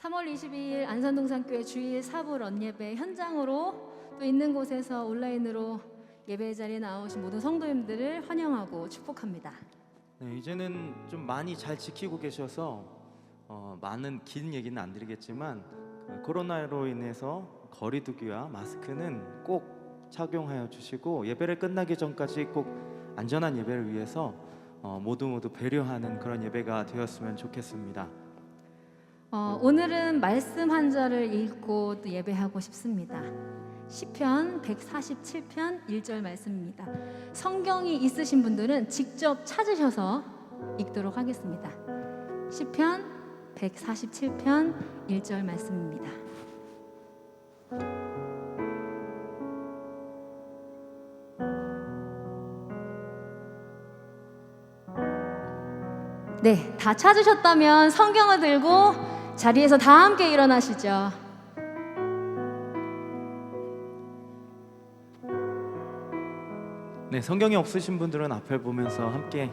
3월 22일 안산동산교회 주일 사부 런예배 현장으로 또 있는 곳에서 온라인으로 예배 자리에 나오신 모든 성도님들을 환영하고 축복합니다. 네, 이제는 좀 많이 잘 지키고 계셔서 많은 긴 얘기는 안 드리겠지만 코로나로 인해서 거리두기와 마스크는 꼭 착용하여 주시고 예배를 끝나기 전까지 꼭 안전한 예배를 위해서 모두 배려하는 그런 예배가 되었으면 좋겠습니다. 오늘은 말씀 한 절을 읽고 또 예배하고 싶습니다. 시편 147편 1절 말씀입니다. 성경이 있으신 분들은 직접 찾으셔서 읽도록 하겠습니다. 시편 147편 1절 말씀입니다. 네, 다 찾으셨다면 성경을 들고 자리에서 다 함께 일어나시죠. 네, 성경이 없으신 분들은 앞을 보면서 함께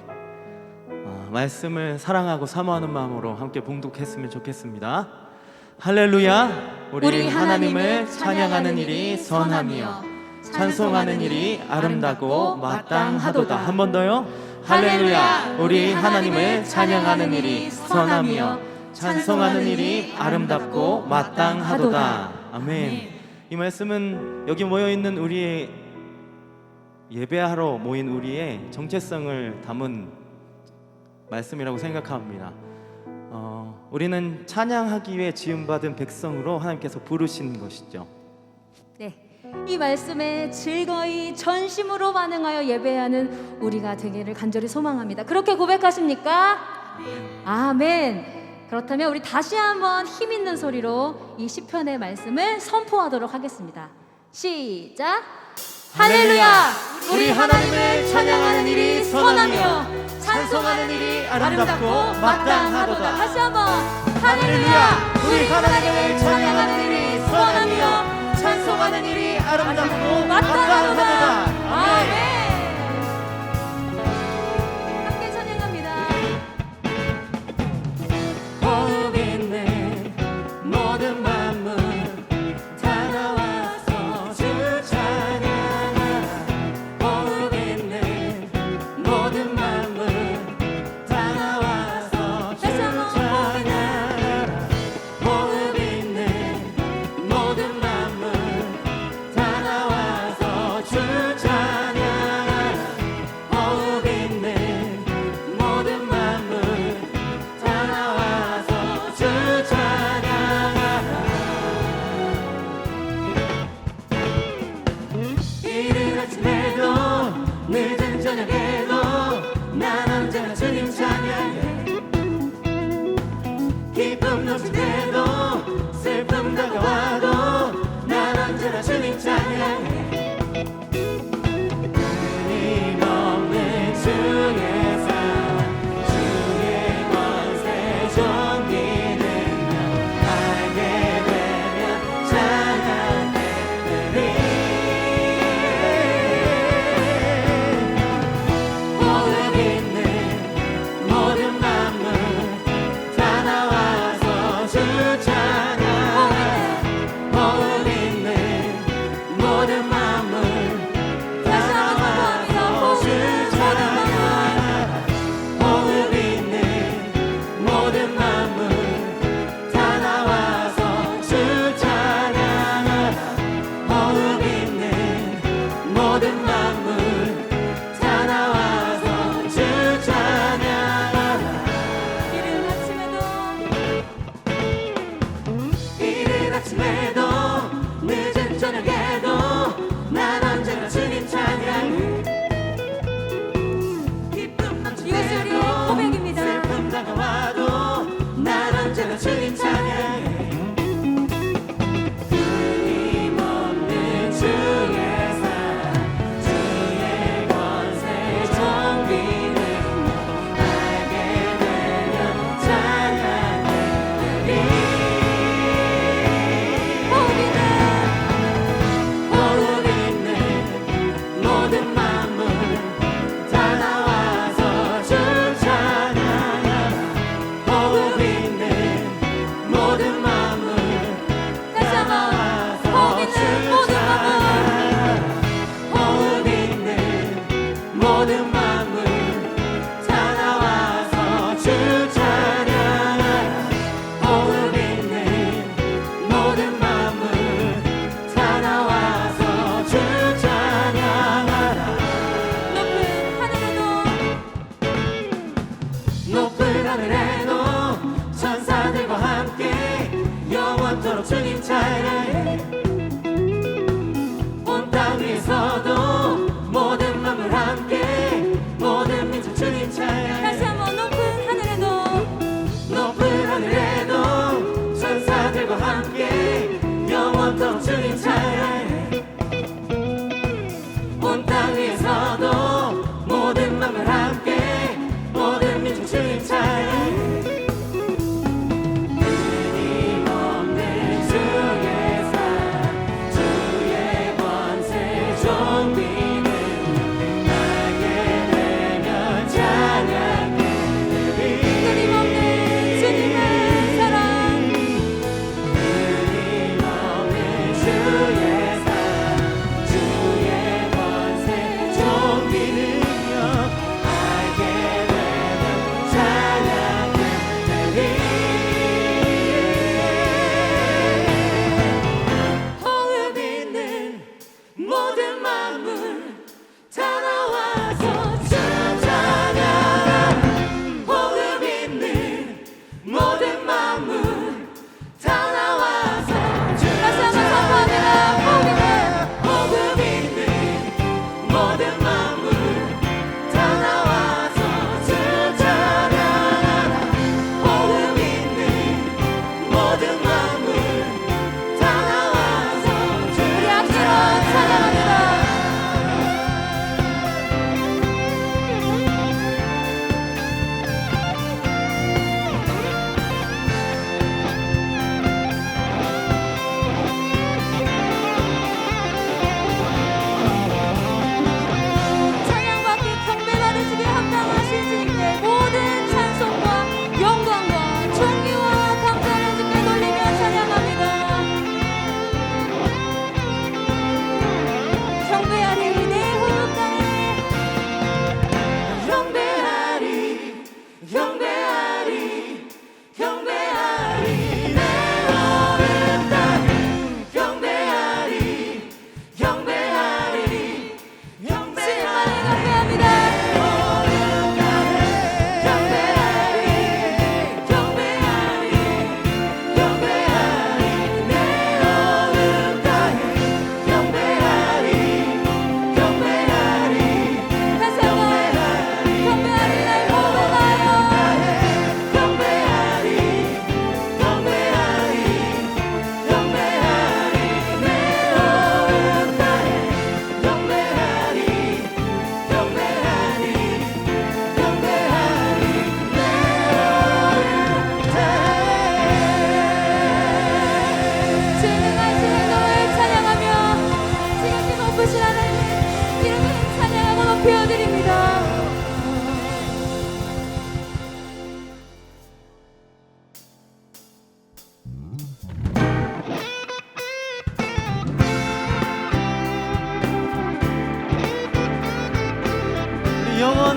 말씀을 사랑하고 사모하는 마음으로 함께 봉독했으면 좋겠습니다. 할렐루야, 우리 하나님을 찬양하는 일이 선하며 찬송하는 일이 아름다고 마땅하도다. 한 번 더요. 할렐루야, 우리 하나님을 찬양하는 일이 선하며 찬송하는 일이 아름답고 마땅하도다. 아멘. 이 말씀은 여기 모여있는 우리의 예배하러 모인 우리의 정체성을 담은 말씀이라고 생각합니다. 우리는 찬양하기 위해 지음받은 백성으로 하나님께서 부르신 것이죠. 네, 이 말씀에 즐거이 전심으로 반응하여 예배하는 우리가 되기를 간절히 소망합니다. 그렇게 고백하십니까? 아멘. 그렇다면 우리 다시 한번 힘 있는 소리로 이 시편의 말씀을 선포하도록 하겠습니다. 시작! 할렐루야! 우리 하나님을 찬양하는 일이 선하며 찬송하는 일이 아름답고 마땅하도다. 다시 한번 할렐루야! 우리 하나님을 찬양하는 일이 선하며 찬송하는 일이 아름답고 마땅하도다. 아멘. 함께 찬양합니다. 호흡 있는 모든 만물 다 나와서 주 찬양하라. 호흡 있는 모든 만물 다 나와서 주 찬양하라. 호흡 있는 모든 만물 다 나와서 주 찬양하라. 호흡 있는 모든 만물 다 나와서 주 찬양하라. 이른 아침에도 늦은 저녁에도 난 언제나 주님 찬양해. 기쁨 넘칠 때도 슬픔 다가와도 난 언제나 주님 찬양해. 끊임없는 주의 사랑 주의 권세 존귀는 알게 되면 찬양되리. 호흡 있는 모든 만물 다 나와서 주 찬양하라. 호흡 있는 모든 만물 다 나와서 주 찬양하라. 호흡 있는 모든 만물 다 나와서 주 찬양하라. 호흡 있는 모든 만물 다 나와서 주 찬양하라. 이른 아침에도 늦은 저녁에도 난 언제나 주님 찬양해. 기쁨 넘칠 이것이 우리의 때도 고백입니다. 슬픔 다가와도 난 언제나 주님 찬양해. 끊임없는 주의 사랑 주의 권세 존귀는 알게 되면 찬양되리. 호흡 있는 모든 만물 다 나와서 주 찬양하라. 호흡 있는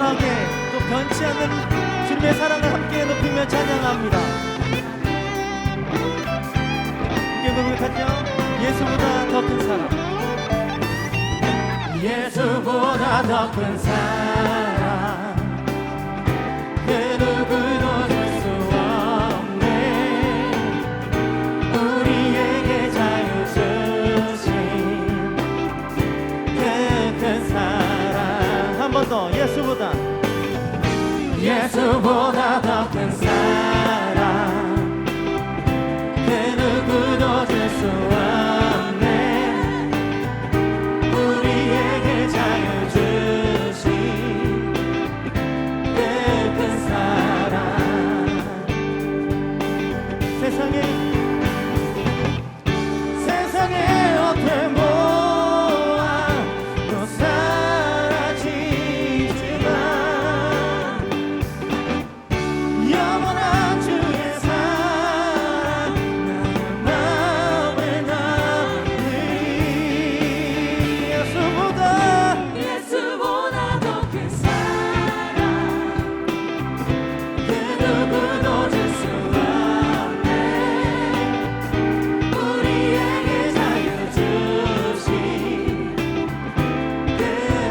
영원하게 또 변치 않는 주님의 사랑을 함께 높이며 찬양합니다. 함께 고백하죠. 예수보다 더 큰 사랑, 예수보다 더 큰 사랑 그 누구도 줄 수 없네. 우리에게 자유 주신 그 큰 사랑. 한 번 더. 예수보다 더 큰 사랑 그 누구도 줄 수 없네. 우리에게 자유 주신 그 큰 사랑. 세상에 어때 모아 또 사라지지만 영원한 주의 사랑 나의 마음에 남으리. 예수보다 더 큰 사랑 그 누구도 줄 수 없네. 우리에게 자유 주신 그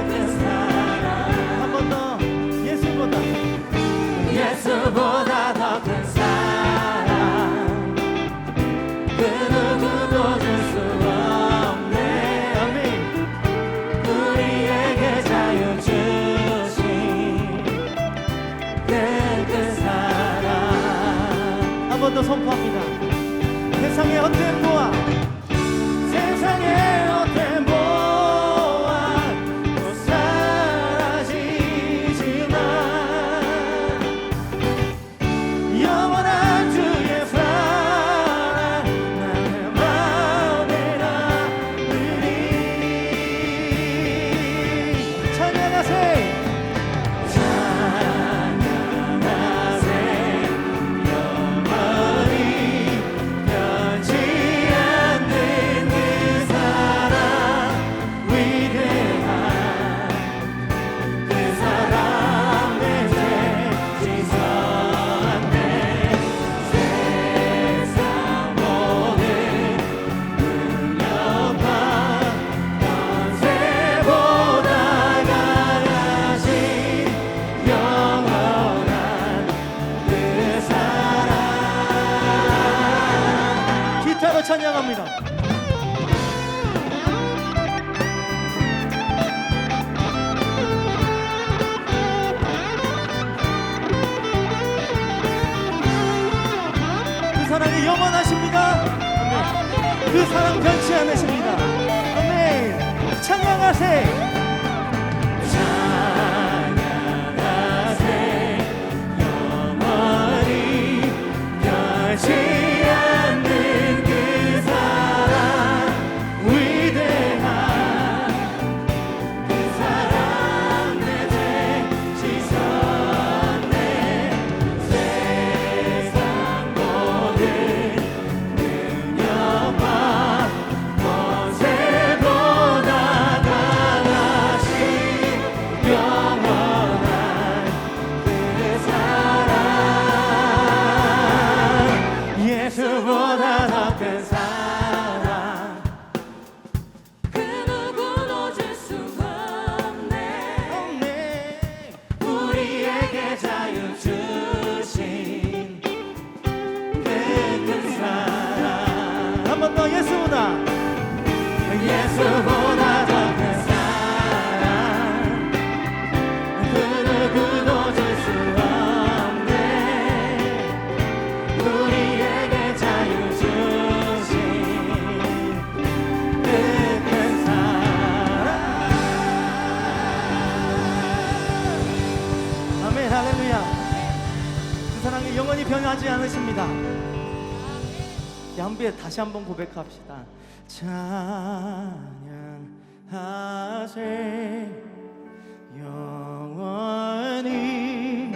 큰 사랑. 한 번 더. 예수보다 더 큰 사랑 그 누구도 줄 수 없네. 아멘. 우리에게 자유 주신 그 큰 사랑. 한 번 더 선포합니다. 세상의 헛된 모아, 세상의 헛된 모아 또 사라지지만 영원한 주의 사랑 나의 마음에 남으리. 찬양하세. 찬양하세 영원히 변치 않는 그 사랑 위대한 그 사랑 내 죄 씻었네. 세상 모든 능력과 권세보다 강하신 영원한 그 사랑. 기타로 찬양합니다. 그 사랑이 영원하십니다. 그 사랑 변치 않으십니다. 아멘. 찬양하세. 찬양하세 영원히 변치 않는 그 사랑 위대한 그 사랑 내 죄 씻었네. 세상 모든 능력과 권세보다 강하신 영원한 그 사랑. 예수보다 더 큰 사랑 그 누구도 줄 수 없네. 우리에게 자유 주신 그 큰 사랑. 한 번 더. 예수보다 예수보다 더 큰 사랑 그 누구도 줄 수 없네. 우리에게 자유 주신 그 큰 사랑. 아멘. 할렐루야. 그 사랑이 영원히 변하지 않으십니다. 양비에 다시 한번 고백합시다. 찬양하세 영원히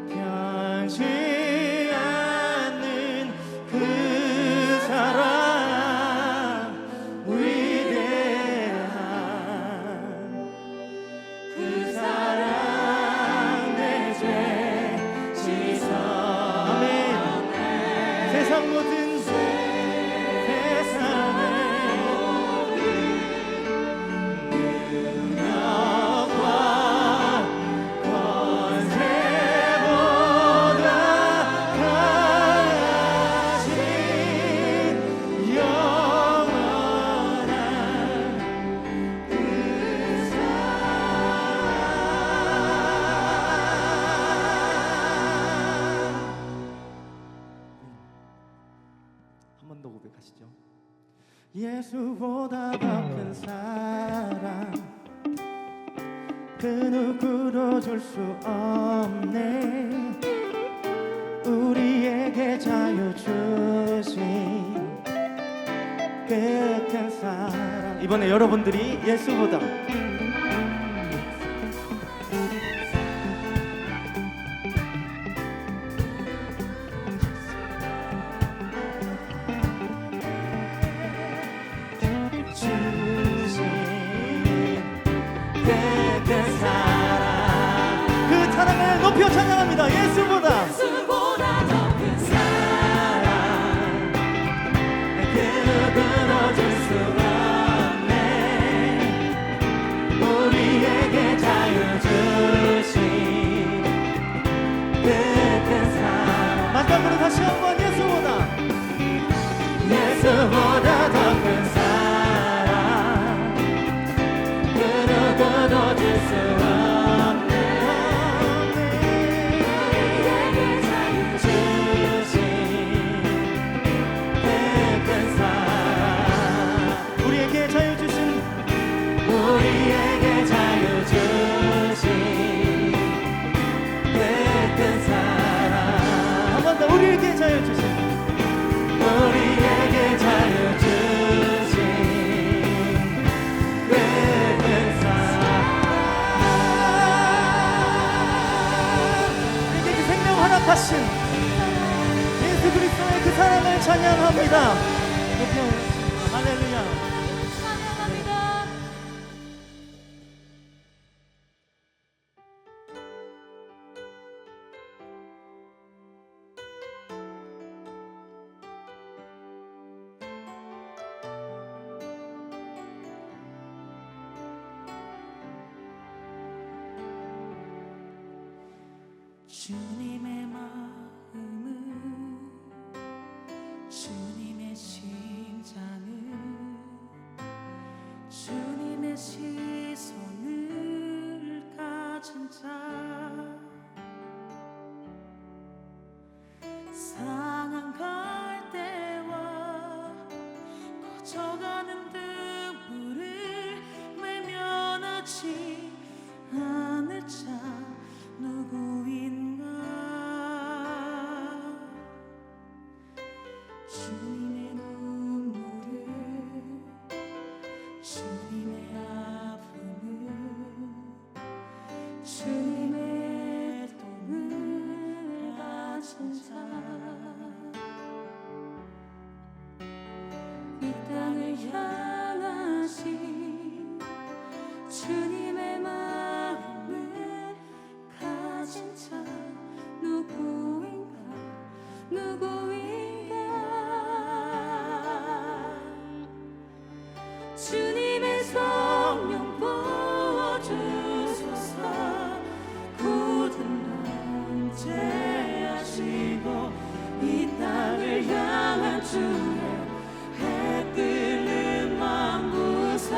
변치 않는 그 사랑 위대한 그 사랑 모든 세상을 능력과 권세보다 강하신 영원한 그 한 번 더 고백하시죠. 예수보다 더 큰 사랑 그 누구도 줄 수 없네. 우리에게 자유 주신 그 큰 사랑. 이번에 여러분들이 예수보다 그 사랑, 그 사랑을 높여 찬양합니다. 예수보다 더 큰 사랑 그 누구도 줄 수 없네. 우리에게 자유 주신 그 큰 사랑. 마지막으로 다시 한번 예수보다 더 큰 사랑 그 누구도 줄 수 없네. 우리에게 자유 주신 그 큰 사랑. 우리에게 자유 주신 우리에게 자유 주신 그 큰 사랑. 한 번 더 우리에게 자유 주신 우리에게 자유 주신 그 큰 사랑. 우리에게 그 생명 허락하신 예수 그리스도의 그 사랑을 찬양합니다. 높여 올려주십니다. 할렐루야. 찬양합니다. 주님의 마음은 주님의 심장은 주님의 시선을 가진 자 상한 갈대와 꺼져가는 등불을 외면하지 않을 자 누구인가. 주님의 눈물을 주님의 아픔을 주님의 똥을 가진 자 이 땅을 향하신 주님의 마음을 가진 자 누구인가 누구인가. 주님의 성령 부어주소서. 굳은 존재하시고 이 땅을 향한 주의 해 끓는 만부사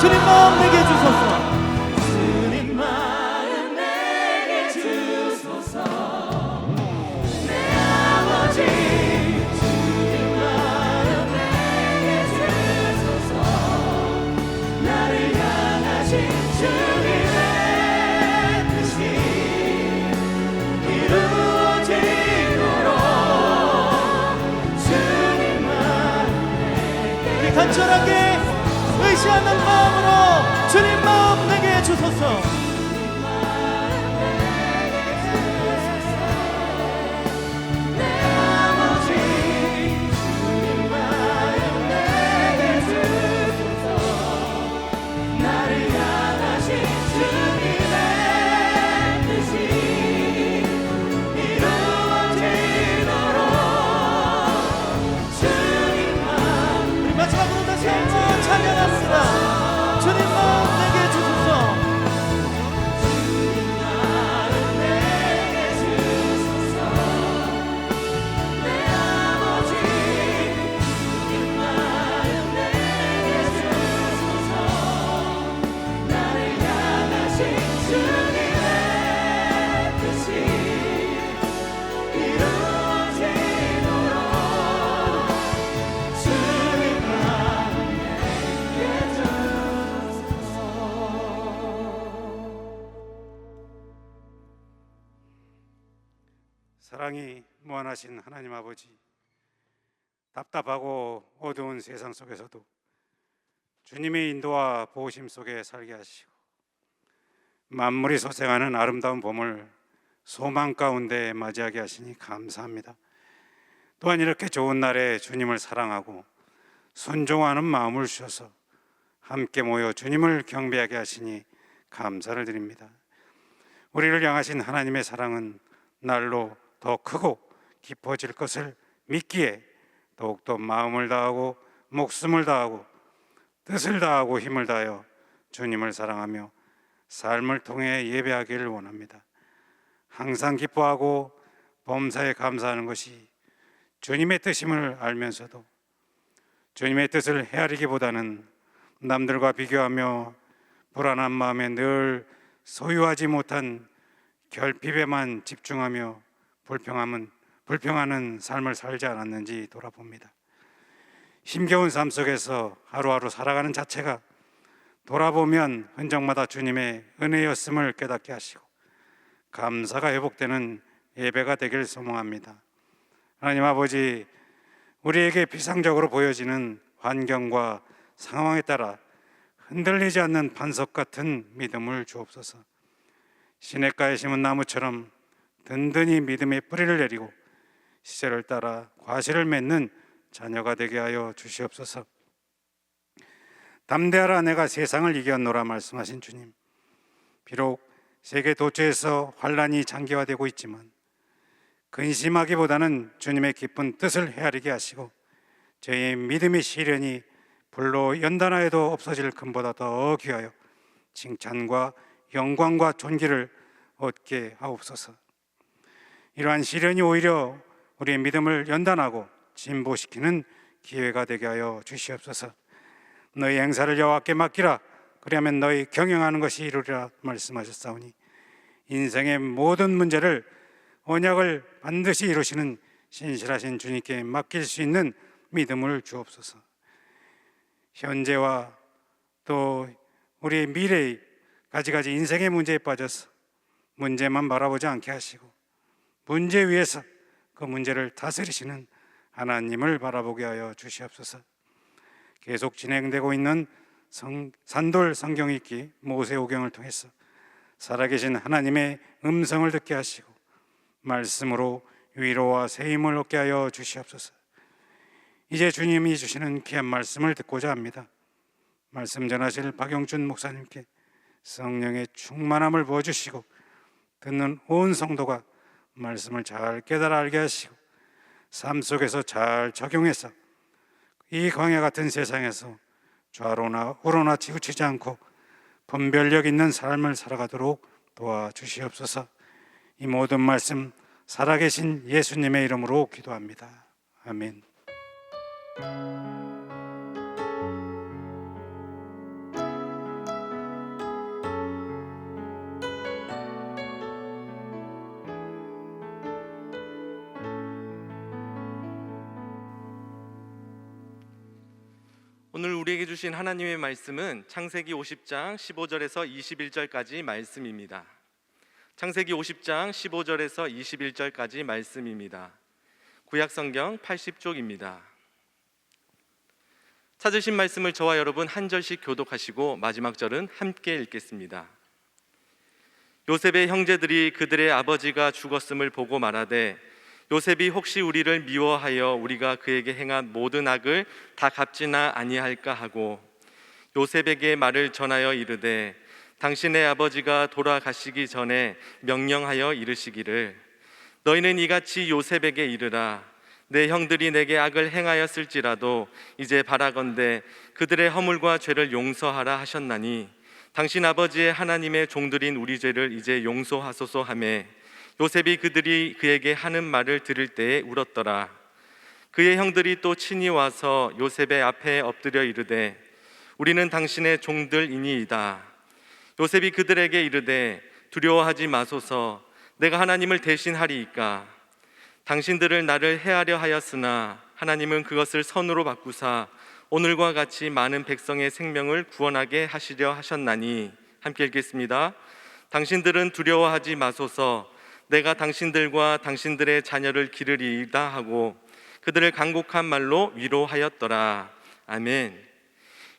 주님 마음 내게 주소서. 주님 마음 내게 주소서. 내 아버지 주님 마음 내게 주소서. 나를 향하신 주님의 뜻이 이루어지도록 주님 마음 우리 간절하게 의지하는 마음으로 주님 마음 내게 주소서. 내 아버지 주님 마음 내게 주소서. 나를 향하신 주님의 뜻이 이루어지도록 주님 마음 우리 마지막으로 다시 한번 찬양합니다. 주님 마음 내게 주소서. 주님 마음 내게 주소서. 내 아버지 주님 마음 내게 주소서. 나를 향하신 주님의 뜻이 이루어지도록 주님 마음 내게 주소서. 사랑이 무한하신 하나님 아버지, 답답하고 어두운 세상 속에서도 주님의 인도와 보호심 속에 살게 하시고 만물이 소생하는 아름다운 봄을 소망 가운데 맞이하게 하시니 감사합니다. 또한 이렇게 좋은 날에 주님을 사랑하고 순종하는 마음을 주셔서 함께 모여 주님을 경배하게 하시니 감사를 드립니다. 우리를 향하신 하나님의 사랑은 날로 더 크고 깊어질 것을 믿기에 더욱더 마음을 다하고 목숨을 다하고 뜻을 다하고 힘을 다하여 주님을 사랑하며 삶을 통해 예배하기를 원합니다. 항상 기뻐하고 범사에 감사하는 것이 주님의 뜻임을 알면서도 주님의 뜻을 헤아리기보다는 남들과 비교하며 불안한 마음에 늘 소유하지 못한 결핍에만 집중하며 불평하는 삶을 살지 않았는지 돌아봅니다. 힘겨운 삶 속에서 하루하루 살아가는 자체가 돌아보면 흔적마다 주님의 은혜였음을 깨닫게 하시고 감사가 회복되는 예배가 되길 소망합니다. 하나님 아버지, 우리에게 비상적으로 보여지는 환경과 상황에 따라 흔들리지 않는 반석 같은 믿음을 주옵소서. 시냇가에 심은 나무처럼 든든히 믿음의 뿌리를 내리고 시절을 따라 과실을 맺는 자녀가 되게 하여 주시옵소서. 담대하라, 내가 세상을 이겼노라 말씀하신 주님, 비록 세계 도처에서 환란이 장기화되고 있지만 근심하기보다는 주님의 깊은 뜻을 헤아리게 하시고 저희의 믿음의 시련이 불로 연단하여도 없어질 금보다 더 귀하여 칭찬과 영광과 존귀를 얻게 하옵소서. 이러한 시련이 오히려 우리의 믿음을 연단하고 진보시키는 기회가 되게 하여 주시옵소서. 너희 행사를 여호와께 맡기라, 그리하면 너희 경영하는 것이 이루리라 말씀하셨사오니 인생의 모든 문제를 언약을 반드시 이루시는 신실하신 주님께 맡길 수 있는 믿음을 주옵소서. 현재와 또 우리의 미래의 가지가지 인생의 문제에 빠져서 문제만 바라보지 않게 하시고 문제 위에서 그 문제를 다스리시는 하나님을 바라보게 하여 주시옵소서. 계속 진행되고 있는 산돌 성경 읽기 모세오경을 통해서 살아계신 하나님의 음성을 듣게 하시고 말씀으로 위로와 새 힘을 얻게 하여 주시옵소서. 이제 주님이 주시는 귀한 말씀을 듣고자 합니다. 말씀 전하실 박용준 목사님께 성령의 충만함을 부어주시고 듣는 온 성도가 말씀을 잘 깨달아 알게 하시고 삶 속에서 잘 적용해서 이 광야 같은 세상에서 좌로나 우로나 치우치지 않고 분별력 있는 삶을 살아가도록 도와주시옵소서. 이 모든 말씀 살아계신 예수님의 이름으로 기도합니다. 아멘. 오늘 우리에게 주신 하나님의 말씀은 창세기 50장 15절에서 21절까지 말씀입니다. 창세기 50장 15절에서 21절까지 말씀입니다. 구약성경 80쪽입니다. 찾으신 말씀을 저와 여러분 한 절씩 교독하시고 마지막 절은 함께 읽겠습니다. 요셉의 형제들이 그들의 아버지가 죽었음을 보고 말하되 요셉이 혹시 우리를 미워하여 우리가 그에게 행한 모든 악을 다 갚지나 아니할까 하고 요셉에게 말을 전하여 이르되 당신의 아버지가 돌아가시기 전에 명령하여 이르시기를 너희는 이같이 요셉에게 이르라 내 형들이 내게 악을 행하였을지라도 이제 바라건대 그들의 허물과 죄를 용서하라 하셨나니 당신 아버지의 하나님의 종들인 우리 죄를 이제 용서하소서 하매 요셉이 그들이 그에게 하는 말을 들을 때에 울었더라. 그의 형들이 또 친히 와서 요셉의 앞에 엎드려 이르되 우리는 당신의 종들이니이다. 요셉이 그들에게 이르되 두려워하지 마소서 내가 하나님을 대신하리이까. 당신들을 나를 해하려 하였으나 하나님은 그것을 선으로 바꾸사 오늘과 같이 많은 백성의 생명을 구원하게 하시려 하셨나니. 함께 읽겠습니다. 당신들은 두려워하지 마소서 내가 당신들과 당신들의 자녀를 기르리이다 하고 그들을 간곡한 말로 위로하였더라. 아멘.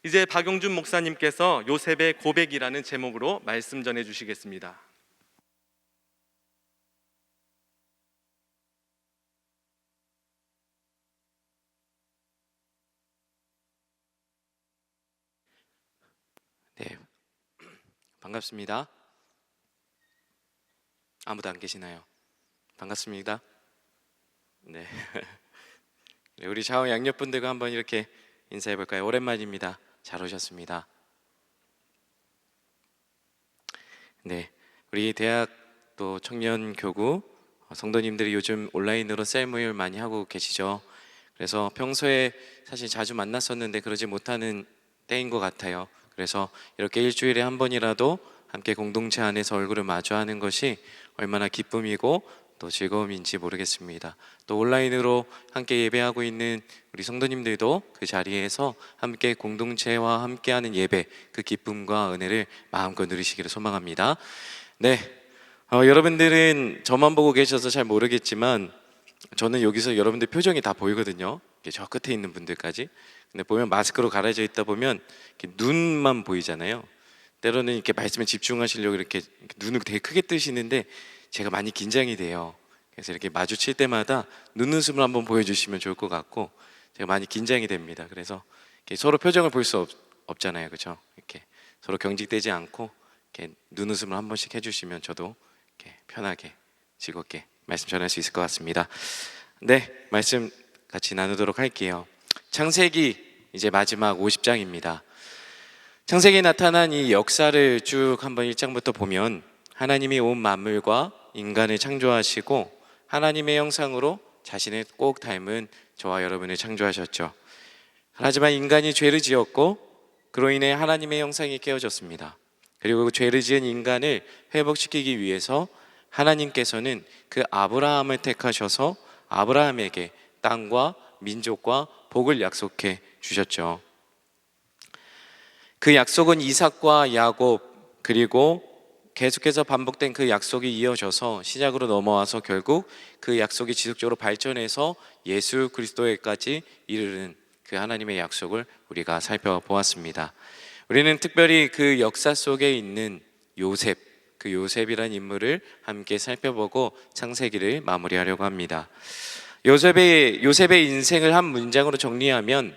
이제 박용준 목사님께서 요셉의 고백이라는 제목으로 말씀 전해 주시겠습니다. 네, 반갑습니다. 아무도 안 계시나요? 반갑습니다. 네, 우리 좌우 양옆분들과 한번 이렇게 인사해 볼까요? 오랜만입니다. 잘 오셨습니다. 네, 우리 대학 또 청년 교구 성도님들이 요즘 온라인으로 셀 모임을 많이 하고 계시죠. 그래서 평소에 사실 자주 만났었는데 그러지 못하는 때인 것 같아요. 그래서 이렇게 일주일에 한 번이라도 함께 공동체 안에서 얼굴을 마주하는 것이 얼마나 기쁨이고 또 즐거움인지 모르겠습니다. 또 온라인으로 함께 예배하고 있는 우리 성도님들도 그 자리에서 함께 공동체와 함께하는 예배, 그 기쁨과 은혜를 마음껏 누리시기를 소망합니다. 네, 여러분들은 저만 보고 계셔서 잘 모르겠지만 저는 여기서 여러분들 표정이 다 보이거든요. 저 끝에 있는 분들까지. 근데 보면 마스크로 가려져 있다 보면 이렇게 눈만 보이잖아요. 때로는 이렇게 말씀에 집중하시려고 이렇게 눈을 되게 크게 뜨시는데 제가 많이 긴장이 돼요. 그래서 이렇게 마주칠 때마다 눈웃음을 한번 보여주시면 좋을 것 같고 제가 많이 긴장이 됩니다. 그래서 이렇게 서로 표정을 볼 수 없잖아요, 그렇죠? 이렇게 서로 경직되지 않고 이렇게 눈웃음을 한 번씩 해주시면 저도 이렇게 편하게 즐겁게 말씀 전할 수 있을 것 같습니다. 네, 말씀 같이 나누도록 할게요. 창세기 이제 마지막 50장입니다. 창세기에 나타난 이 역사를 쭉 한번 1장부터 보면 하나님이 온 만물과 인간을 창조하시고 하나님의 형상으로 자신을 꼭 닮은 저와 여러분을 창조하셨죠. 하지만 인간이 죄를 지었고 그로 인해 하나님의 형상이 깨어졌습니다. 그리고 그 죄를 지은 인간을 회복시키기 위해서 하나님께서는 그 아브라함을 택하셔서 아브라함에게 땅과 민족과 복을 약속해 주셨죠. 그 약속은 이삭과 야곱 그리고 계속해서 반복된 그 약속이 이어져서 시작으로 넘어와서 결국 그 약속이 지속적으로 발전해서 예수 그리스도에까지 이르는 그 하나님의 약속을 우리가 살펴보았습니다. 우리는 특별히 그 역사 속에 있는 요셉, 그 요셉이라는 인물을 함께 살펴보고 창세기를 마무리하려고 합니다. 요셉의 인생을 한 문장으로 정리하면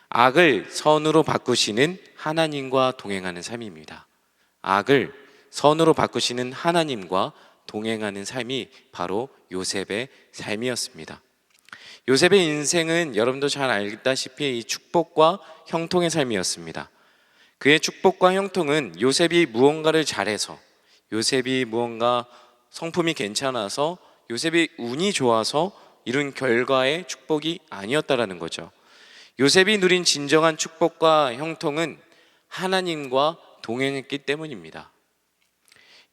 악을 선으로 바꾸시는 하나님과 동행하는 삶입니다. 악을 선으로 바꾸시는 하나님과 동행하는 삶이 바로 요셉의 삶이었습니다. 요셉의 인생은 여러분도 잘 알다시피 이 축복과 형통의 삶이었습니다. 그의 축복과 형통은 요셉이 무언가를 잘해서, 요셉이 무언가 성품이 괜찮아서, 요셉이 운이 좋아서 이룬 결과의 축복이 아니었다라는 거죠. 요셉이 누린 진정한 축복과 형통은 하나님과 동행했기 때문입니다.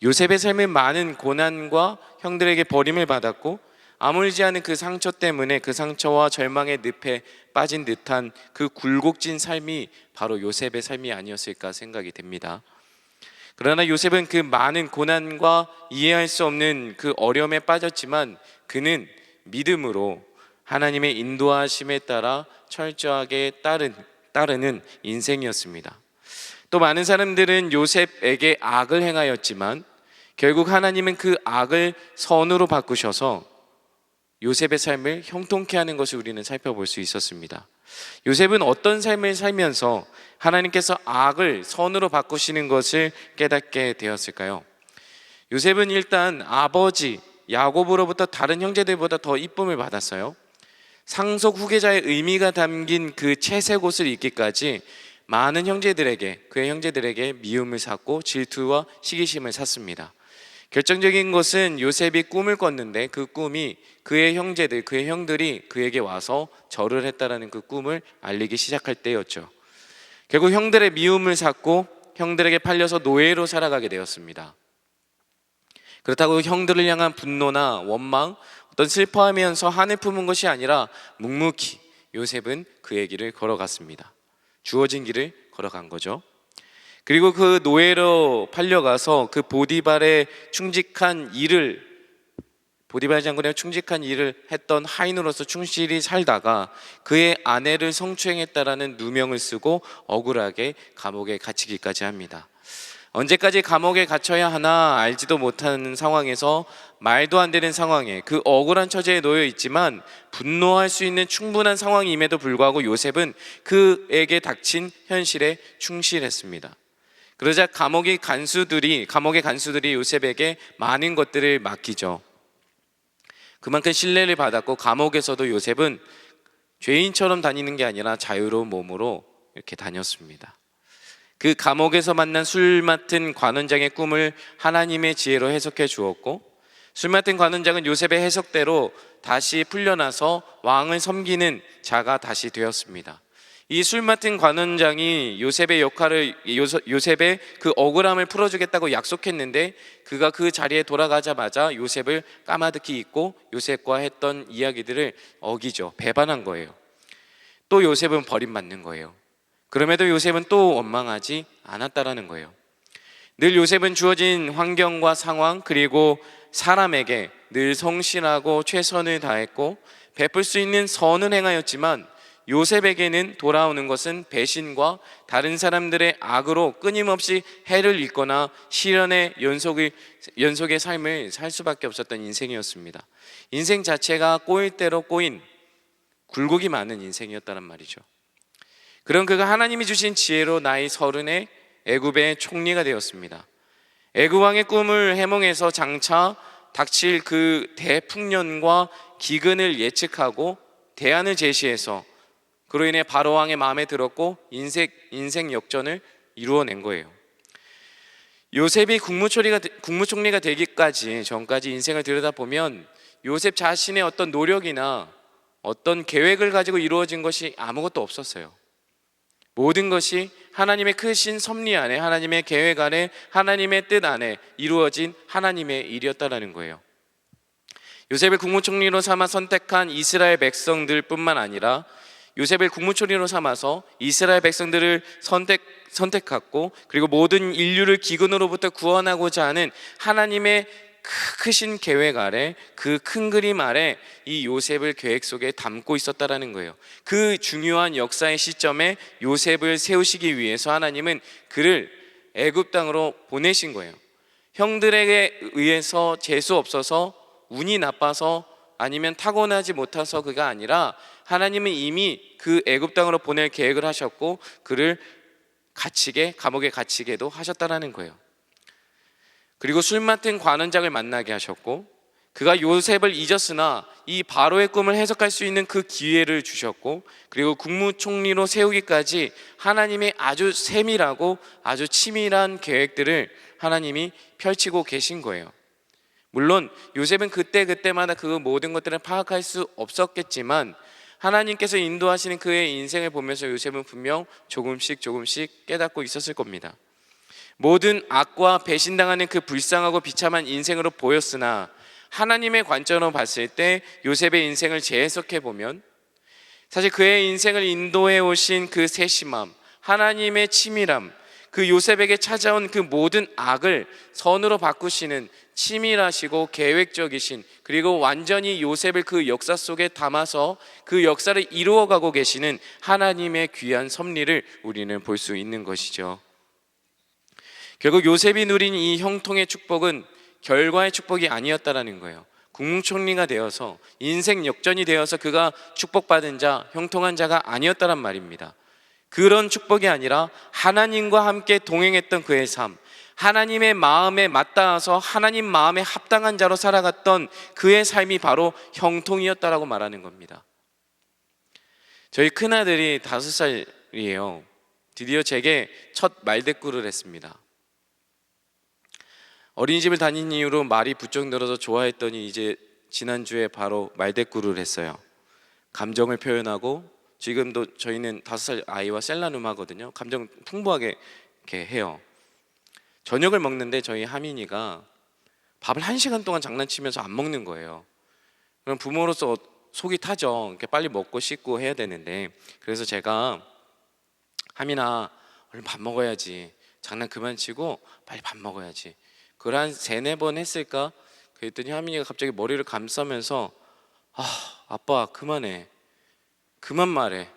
요셉의 삶은 많은 고난과 형들에게 버림을 받았고 아물지 않은 그 상처 때문에 그 상처와 절망의 늪에 빠진 듯한 그 굴곡진 삶이 바로 요셉의 삶이 아니었을까 생각이 됩니다. 그러나 요셉은 그 많은 고난과 이해할 수 없는 그 어려움에 빠졌지만 그는 믿음으로 하나님의 인도하심에 따라 철저하게 따르는 인생이었습니다. 또 많은 사람들은 요셉에게 악을 행하였지만 결국 하나님은 그 악을 선으로 바꾸셔서 요셉의 삶을 형통케 하는 것을 우리는 살펴볼 수 있었습니다. 요셉은 어떤 삶을 살면서 하나님께서 악을 선으로 바꾸시는 것을 깨닫게 되었을까요? 요셉은 일단 아버지 야곱으로부터 다른 형제들보다 더 이쁨을 받았어요. 상속 후계자의 의미가 담긴 그 채색 옷을 입기까지 많은 형제들에게, 그의 형제들에게 미움을 샀고 질투와 시기심을 샀습니다. 결정적인 것은 요셉이 꿈을 꿨는데 그 꿈이 그의 형제들, 그의 형들이 그에게 와서 절을 했다라는 그 꿈을 알리기 시작할 때였죠. 결국 형들의 미움을 샀고 형들에게 팔려서 노예로 살아가게 되었습니다. 그렇다고 형들을 향한 분노나 원망, 어떤 슬퍼하면서 한을 품은 것이 아니라 묵묵히 요셉은 그의 길을 걸어갔습니다. 주어진 길을 걸어간 거죠. 그리고 그 노예로 팔려가서 그 보디발의 장군의 충직한 일을 했던 하인으로서 충실히 살다가 그의 아내를 성추행했다라는 누명을 쓰고 억울하게 감옥에 갇히기까지 합니다. 언제까지 감옥에 갇혀야 하나 알지도 못하는 상황에서 말도 안 되는 상황에 그 억울한 처지에 놓여 있지만 분노할 수 있는 충분한 상황임에도 불구하고 요셉은 그에게 닥친 현실에 충실했습니다. 그러자 감옥의 간수들이 요셉에게 많은 것들을 맡기죠. 그만큼 신뢰를 받았고 감옥에서도 요셉은 죄인처럼 다니는 게 아니라 자유로운 몸으로 이렇게 다녔습니다. 그 감옥에서 만난 술 맡은 관원장의 꿈을 하나님의 지혜로 해석해 주었고 술 맡은 관원장은 요셉의 해석대로 다시 풀려나서 왕을 섬기는 자가 다시 되었습니다. 이 술 맡은 관원장이 요셉의 그 억울함을 풀어주겠다고 약속했는데 그가 그 자리에 돌아가자마자 요셉을 까마득히 잊고 요셉과 했던 이야기들을 어기죠. 배반한 거예요. 또 요셉은 버림받는 거예요. 그럼에도 요셉은 또 원망하지 않았다라는 거예요. 늘 요셉은 주어진 환경과 상황 그리고 사람에게 늘 성실하고 최선을 다했고 베풀 수 있는 선은 행하였지만 요셉에게는 돌아오는 것은 배신과 다른 사람들의 악으로 끊임없이 해를 입거나 시련의 연속의 삶을 살 수밖에 없었던 인생이었습니다. 인생 자체가 꼬일 대로 꼬인 굴곡이 많은 인생이었다는 말이죠. 그런 그가 하나님이 주신 지혜로 나이 30에 애굽의 총리가 되었습니다. 애굽 왕의 꿈을 해몽해서 장차 닥칠 그 대풍년과 기근을 예측하고 대안을 제시해서 그로 인해 바로 왕의 마음에 들었고 인생 역전을 이루어낸 거예요. 요셉이 국무총리가 되기까지 전까지 인생을 들여다보면 요셉 자신의 어떤 노력이나 어떤 계획을 가지고 이루어진 것이 아무것도 없었어요. 모든 것이 하나님의 크신 섭리 안에, 하나님의 계획 안에, 하나님의 뜻 안에 이루어진 하나님의 일이었다라는 거예요. 요셉을 국무총리로 삼아 선택한 이스라엘 백성들 뿐만 아니라 요셉을 국무총리로 삼아서 이스라엘 백성들을 선택했고 그리고 모든 인류를 기근으로부터 구원하고자 하는 하나님의 크신 계획 아래, 그 큰 그림 아래 이 요셉을 계획 속에 담고 있었다라는 거예요. 그 중요한 역사의 시점에 요셉을 세우시기 위해서 하나님은 그를 애굽 땅으로 보내신 거예요. 형들에게 의해서 재수 없어서 운이 나빠서 아니면 타고나지 못해서 그가 아니라 하나님은 이미 그 애굽 땅으로 보낼 계획을 하셨고 그를 감옥에 갇히게도 하셨다라는 거예요. 그리고 술 맡은 관원장을 만나게 하셨고 그가 요셉을 잊었으나 이 바로의 꿈을 해석할 수 있는 그 기회를 주셨고 그리고 국무총리로 세우기까지 하나님의 아주 세밀하고 아주 치밀한 계획들을 하나님이 펼치고 계신 거예요. 물론 요셉은 그때마다 그 모든 것들을 파악할 수 없었겠지만 하나님께서 인도하시는 그의 인생을 보면서 요셉은 분명 조금씩 깨닫고 있었을 겁니다. 모든 악과 배신당하는 그 불쌍하고 비참한 인생으로 보였으나 하나님의 관점으로 봤을 때 요셉의 인생을 재해석해 보면 사실 그의 인생을 인도해 오신 그 세심함, 하나님의 치밀함, 그 요셉에게 찾아온 그 모든 악을 선으로 바꾸시는 치밀하시고 계획적이신, 그리고 완전히 요셉을 그 역사 속에 담아서 그 역사를 이루어가고 계시는 하나님의 귀한 섭리를 우리는 볼 수 있는 것이죠. 결국 요셉이 누린 이 형통의 축복은 결과의 축복이 아니었다라는 거예요. 국무총리가 되어서 인생 역전이 되어서 그가 축복받은 자, 형통한 자가 아니었다란 말입니다. 그런 축복이 아니라 하나님과 함께 동행했던 그의 삶, 하나님의 마음에 맞닿아서 하나님 마음에 합당한 자로 살아갔던 그의 삶이 바로 형통이었다라고 말하는 겁니다. 저희 큰아들이 5살이에요. 드디어 제게 첫 말대꾸를 했습니다. 어린이집을 다닌 이후로 말이 부쩍 늘어서 좋아했더니 이제 지난주에 바로 말대꾸를 했어요. 감정을 표현하고, 지금도 저희는 5살 아이와 셀라눔 하거든요. 감정 풍부하게 이렇게 해요. 저녁을 먹는데 저희 하민이가 밥을 1시간 동안 장난치면서 안 먹는 거예요. 그럼 부모로서 속이 타죠. 이렇게 빨리 먹고 씻고 해야 되는데, 그래서 제가 하민아 얼른 밥 먹어야지, 장난 그만 치고 빨리 밥 먹어야지, 그걸 한 3-4번 했을까? 그랬더니 하민이가 갑자기 머리를 감싸면서 아빠 그만해, 그만 말해,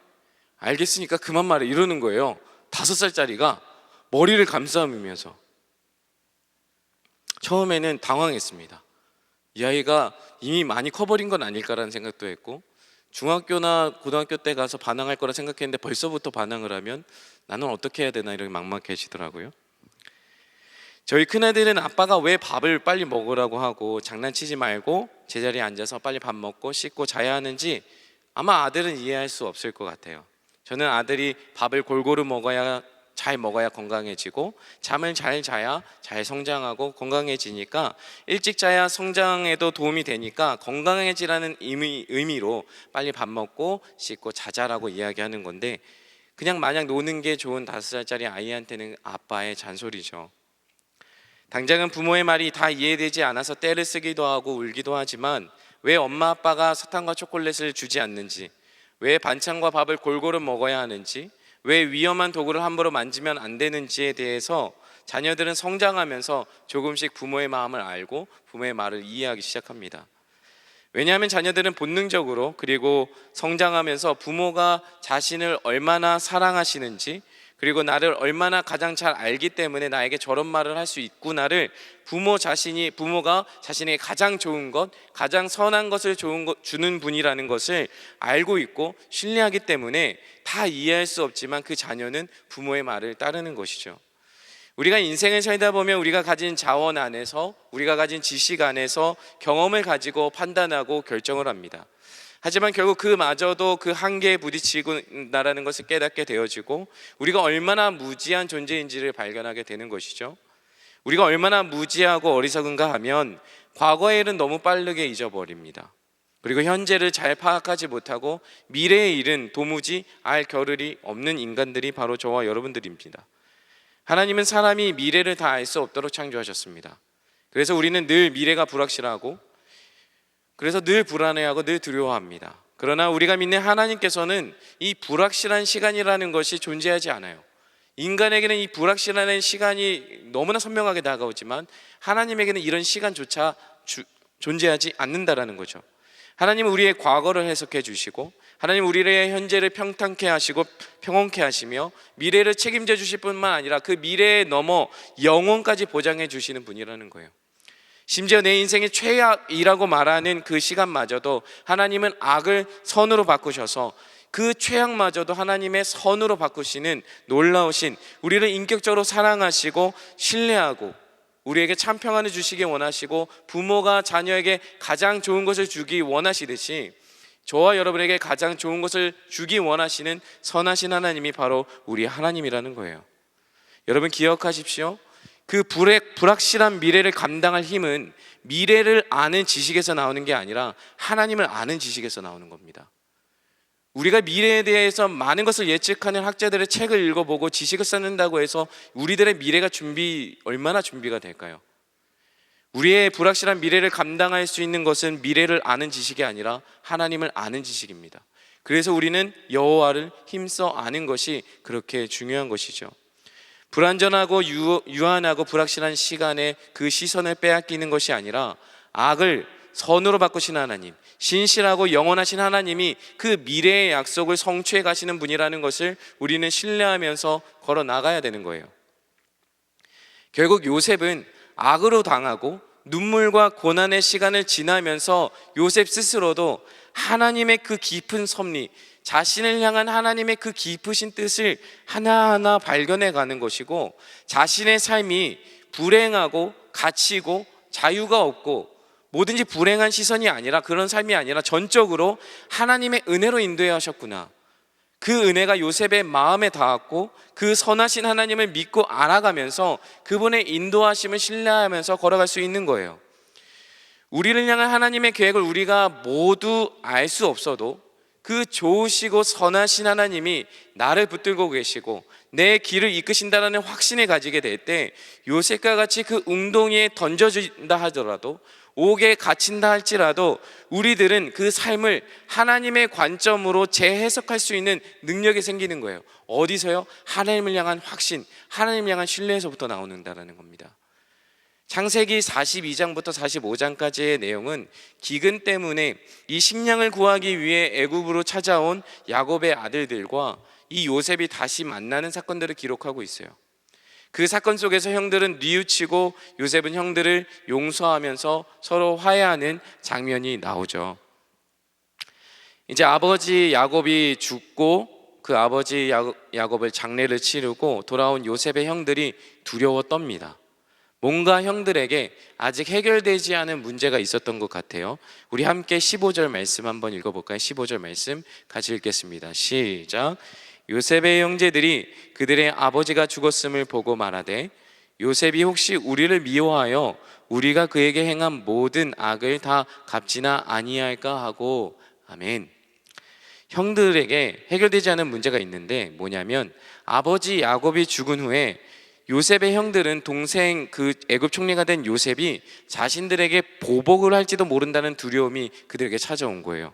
알겠으니까 그만 말해 이러는 거예요. 5살짜리가 머리를 감싸면서. 처음에는 당황했습니다. 이 아이가 이미 많이 커버린 건 아닐까라는 생각도 했고, 중학교나 고등학교 때 가서 반항할 거라 생각했는데 벌써부터 반항을 하면 나는 어떻게 해야 되나 이렇게 막막해지더라고요. 저희 큰애들은 아빠가 왜 밥을 빨리 먹으라고 하고 장난치지 말고 제자리에 앉아서 빨리 밥 먹고 씻고 자야 하는지 아마 아들은 이해할 수 없을 것 같아요. 저는 아들이 밥을 골고루 먹어야, 잘 먹어야 건강해지고, 잠을 잘 자야 잘 성장하고 건강해지니까, 일찍 자야 성장에도 도움이 되니까 건강해지라는 의미로 빨리 밥 먹고 씻고 자자라고 이야기하는 건데, 그냥 마냥 노는 게 좋은 5살짜리 아이한테는 아빠의 잔소리죠. 당장은 부모의 말이 다 이해되지 않아서 떼를 쓰기도 하고 울기도 하지만, 왜 엄마 아빠가 사탕과 초콜릿을 주지 않는지, 왜 반찬과 밥을 골고루 먹어야 하는지, 왜 위험한 도구를 함부로 만지면 안 되는지에 대해서 자녀들은 성장하면서 조금씩 부모의 마음을 알고 부모의 말을 이해하기 시작합니다. 왜냐하면 자녀들은 본능적으로, 그리고 성장하면서 부모가 자신을 얼마나 사랑하시는지, 그리고 나를 얼마나 가장 잘 알기 때문에 나에게 저런 말을 할 수 있구나를 부모가 자신에게 가장 좋은 것, 가장 선한 것을 주는 분이라는 것을 알고 있고 신뢰하기 때문에 다 이해할 수 없지만 그 자녀는 부모의 말을 따르는 것이죠. 우리가 인생을 살다 보면 우리가 가진 자원 안에서, 우리가 가진 지식 안에서 경험을 가지고 판단하고 결정을 합니다. 하지만 결국 그마저도 그 한계에 부딪히고나라는 것을 깨닫게 되어지고, 우리가 얼마나 무지한 존재인지를 발견하게 되는 것이죠. 우리가 얼마나 무지하고 어리석은가 하면 과거의 일은 너무 빠르게 잊어버립니다. 그리고 현재를 잘 파악하지 못하고 미래의 일은 도무지 알 겨를이 없는 인간들이 바로 저와 여러분들입니다. 하나님은 사람이 미래를 다 알 수 없도록 창조하셨습니다. 그래서 우리는 늘 미래가 불확실하고, 그래서 늘 불안해하고 늘 두려워합니다. 그러나 우리가 믿는 하나님께서는 이 불확실한 시간이라는 것이 존재하지 않아요. 인간에게는 이 불확실한 시간이 너무나 선명하게 다가오지만 하나님에게는 이런 시간조차 존재하지 않는다라는 거죠. 하나님은 우리의 과거를 해석해 주시고, 하나님 우리의 현재를 평탄케 하시고 평온케 하시며 미래를 책임져 주실 뿐만 아니라 그 미래에 넘어 영혼까지 보장해 주시는 분이라는 거예요. 심지어 내 인생의 최악이라고 말하는 그 시간마저도 하나님은 악을 선으로 바꾸셔서 그 최악마저도 하나님의 선으로 바꾸시는 놀라우신, 우리를 인격적으로 사랑하시고 신뢰하고 우리에게 참 평안을 주시기 원하시고 부모가 자녀에게 가장 좋은 것을 주기 원하시듯이 저와 여러분에게 가장 좋은 것을 주기 원하시는 선하신 하나님이 바로 우리 하나님이라는 거예요. 여러분 기억하십시오. 그 불확실한 미래를 감당할 힘은 미래를 아는 지식에서 나오는 게 아니라 하나님을 아는 지식에서 나오는 겁니다. 우리가 미래에 대해서 많은 것을 예측하는 학자들의 책을 읽어보고 지식을 쌓는다고 해서 우리들의 미래가 얼마나 준비가 될까요? 우리의 불확실한 미래를 감당할 수 있는 것은 미래를 아는 지식이 아니라 하나님을 아는 지식입니다. 그래서 우리는 여호와를 힘써 아는 것이 그렇게 중요한 것이죠. 불완전하고 유한하고 불확실한 시간에 그 시선을 빼앗기는 것이 아니라 악을 선으로 바꾸신 하나님, 신실하고 영원하신 하나님이 그 미래의 약속을 성취해 가시는 분이라는 것을 우리는 신뢰하면서 걸어 나가야 되는 거예요. 결국 요셉은 악으로 당하고 눈물과 고난의 시간을 지나면서 요셉 스스로도 하나님의 그 깊은 섭리, 자신을 향한 하나님의 그 깊으신 뜻을 하나하나 발견해 가는 것이고, 자신의 삶이 불행하고 갇히고 자유가 없고 뭐든지 불행한 시선이 아니라, 그런 삶이 아니라 전적으로 하나님의 은혜로 인도해 하셨구나, 그 은혜가 요셉의 마음에 닿았고 그 선하신 하나님을 믿고 알아가면서 그분의 인도하심을 신뢰하면서 걸어갈 수 있는 거예요. 우리를 향한 하나님의 계획을 우리가 모두 알 수 없어도 그 좋으시고 선하신 하나님이 나를 붙들고 계시고 내 길을 이끄신다는 확신을 가지게 될 때, 요셉과 같이 그 웅덩이에 던져진다 하더라도, 옥에 갇힌다 할지라도 우리들은 그 삶을 하나님의 관점으로 재해석할 수 있는 능력이 생기는 거예요. 어디서요? 하나님을 향한 확신, 하나님을 향한 신뢰에서부터 나오는다라는 겁니다. 창세기 42장부터 45장까지의 내용은 기근 때문에 이 식량을 구하기 위해 애굽으로 찾아온 야곱의 아들들과 이 요셉이 다시 만나는 사건들을 기록하고 있어요. 그 사건 속에서 형들은 뉘우치고 요셉은 형들을 용서하면서 서로 화해하는 장면이 나오죠. 이제 아버지 야곱이 죽고 그 아버지 야곱을 장례를 치르고 돌아온 요셉의 형들이 두려워 떱니다. 뭔가 형들에게 아직 해결되지 않은 문제가 있었던 것 같아요. 우리 함께 15절 말씀 한번 읽어볼까요? 15절 말씀 같이 읽겠습니다. 시작. 요셉의 형제들이 그들의 아버지가 죽었음을 보고 말하되, 요셉이 혹시 우리를 미워하여 우리가 그에게 행한 모든 악을 다 갚지나 아니할까 하고. 아멘. 형들에게 해결되지 않은 문제가 있는데 뭐냐면, 아버지 야곱이 죽은 후에 요셉의 형들은 동생 그 애굽 총리가 된 요셉이 자신들에게 보복을 할지도 모른다는 두려움이 그들에게 찾아온 거예요.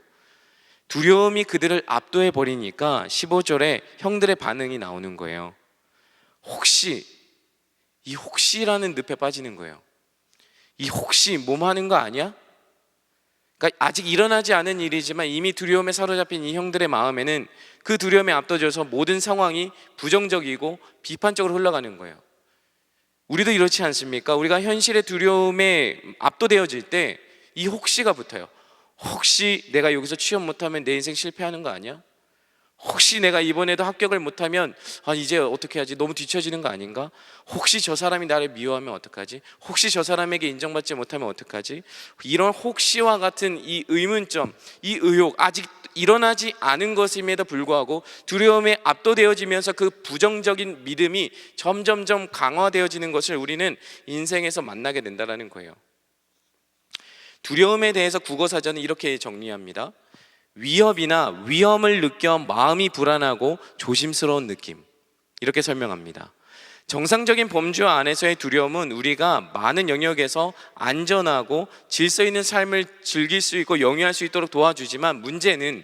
두려움이 그들을 압도해 버리니까 15절에 형들의 반응이 나오는 거예요. 혹시, 이 혹시라는 늪에 빠지는 거예요. 이 혹시 몸 하는 거 아니야? 그러니까 아직 일어나지 않은 일이지만 이미 두려움에 사로잡힌 이 형들의 마음에는 그 두려움에 압도져서 모든 상황이 부정적이고 비판적으로 흘러가는 거예요. 우리도 이렇지 않습니까? 우리가 현실의 두려움에 압도되어질 때 이 혹시가 붙어요. 혹시 내가 여기서 취업 못하면 내 인생 실패하는 거 아니야? 혹시 내가 이번에도 합격을 못하면 이제 어떻게 하지? 너무 뒤처지는 거 아닌가? 혹시 저 사람이 나를 미워하면 어떡하지? 혹시 저 사람에게 인정받지 못하면 어떡하지? 이런 혹시와 같은 이 의문점, 이 의혹, 아직 일어나지 않은 것임에도 불구하고 두려움에 압도되어지면서 그 부정적인 믿음이 점점점 강화되어지는 것을 우리는 인생에서 만나게 된다는 거예요. 두려움에 대해서 국어사전은 이렇게 정리합니다. 위협이나 위험을 느껴 마음이 불안하고 조심스러운 느낌, 이렇게 설명합니다. 정상적인 범주 안에서의 두려움은 우리가 많은 영역에서 안전하고 질서 있는 삶을 즐길 수 있고 영위할 수 있도록 도와주지만, 문제는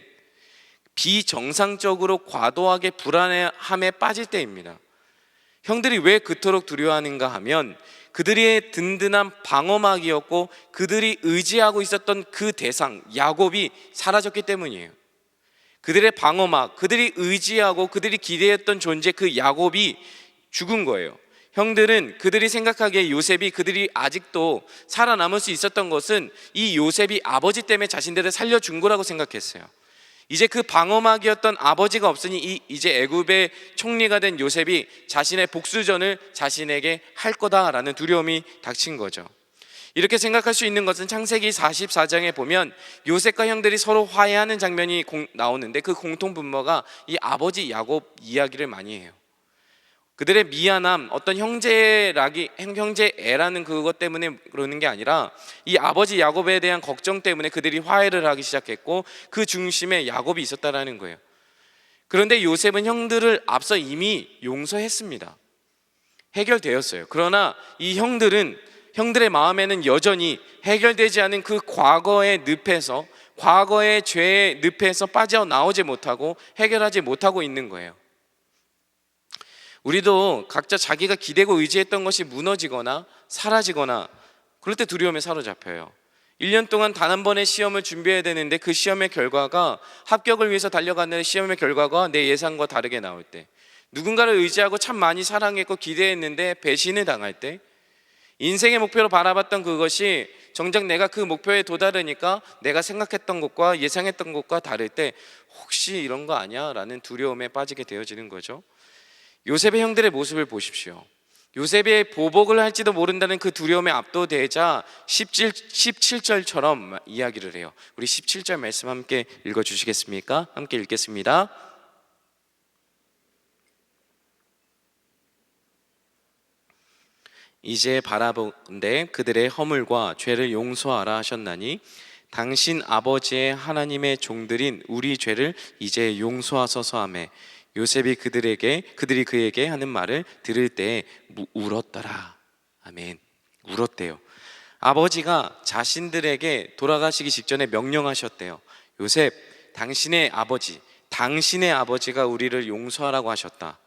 비정상적으로 과도하게 불안함에 빠질 때입니다. 형들이 왜 그토록 두려워하는가 하면, 그들의 든든한 방어막이었고 그들이 의지하고 있었던 그 대상 야곱이 사라졌기 때문이에요. 그들의 방어막, 그들이 의지하고 그들이 기대했던 존재, 그 야곱이 죽은 거예요. 형들은 그들이 생각하기에 요셉이, 그들이 아직도 살아남을 수 있었던 것은 이 요셉이 아버지 때문에 자신들을 살려준 거라고 생각했어요. 이제 그 방어막이었던 아버지가 없으니 이제 애굽의 총리가 된 요셉이 자신의 복수전을 자신에게 할 거다라는 두려움이 닥친 거죠. 이렇게 생각할 수 있는 것은 창세기 44장에 보면 요셉과 형들이 서로 화해하는 장면이 나오는데, 그 공통분모가 이 아버지 야곱 이야기를 많이 해요. 그들의 미안함, 어떤 형제애라는 그것 때문에 그러는 게 아니라 이 아버지 야곱에 대한 걱정 때문에 그들이 화해를 하기 시작했고 그 중심에 야곱이 있었다라는 거예요. 그런데 요셉은 형들을 앞서 이미 용서했습니다. 해결되었어요. 그러나 이 형들은 형들의 마음에는 여전히 해결되지 않은 그 과거의 늪에서, 과거의 죄의 늪에서 빠져나오지 못하고 해결하지 못하고 있는 거예요. 우리도 각자 자기가 기대고 의지했던 것이 무너지거나 사라지거나 그럴 때 두려움에 사로잡혀요. 1년 동안 단 한 번의 시험을 준비해야 되는데 그 시험의 결과가, 합격을 위해서 달려가는 시험의 결과가 내 예상과 다르게 나올 때, 누군가를 의지하고 참 많이 사랑했고 기대했는데 배신을 당할 때, 인생의 목표로 바라봤던 그것이 정작 내가 그 목표에 도달하니까 내가 생각했던 것과 예상했던 것과 다를 때 혹시 이런 거 아니야? 라는 두려움에 빠지게 되어지는 거죠. 요셉의 형들의 모습을 보십시오. 요셉의 보복을 할지도 모른다는 그 두려움에 압도되자 17절처럼 이야기를 해요. 우리 17절 말씀 함께 읽어주시겠습니까? 함께 읽겠습니다. 이제 바라본데 그들의 허물과 죄를 용서하라 하셨나니 당신 아버지의 하나님의 종들인 우리 죄를 이제 용서하소서 하매 요셉이 그들이 그에게 하는 말을 들을 때 울었더라. 아멘. 울었대요. 아버지가 자신들에게 돌아가시기 직전에 명령하셨대요. 요셉, 당신의 아버지가 우리를 용서하라고 하셨다.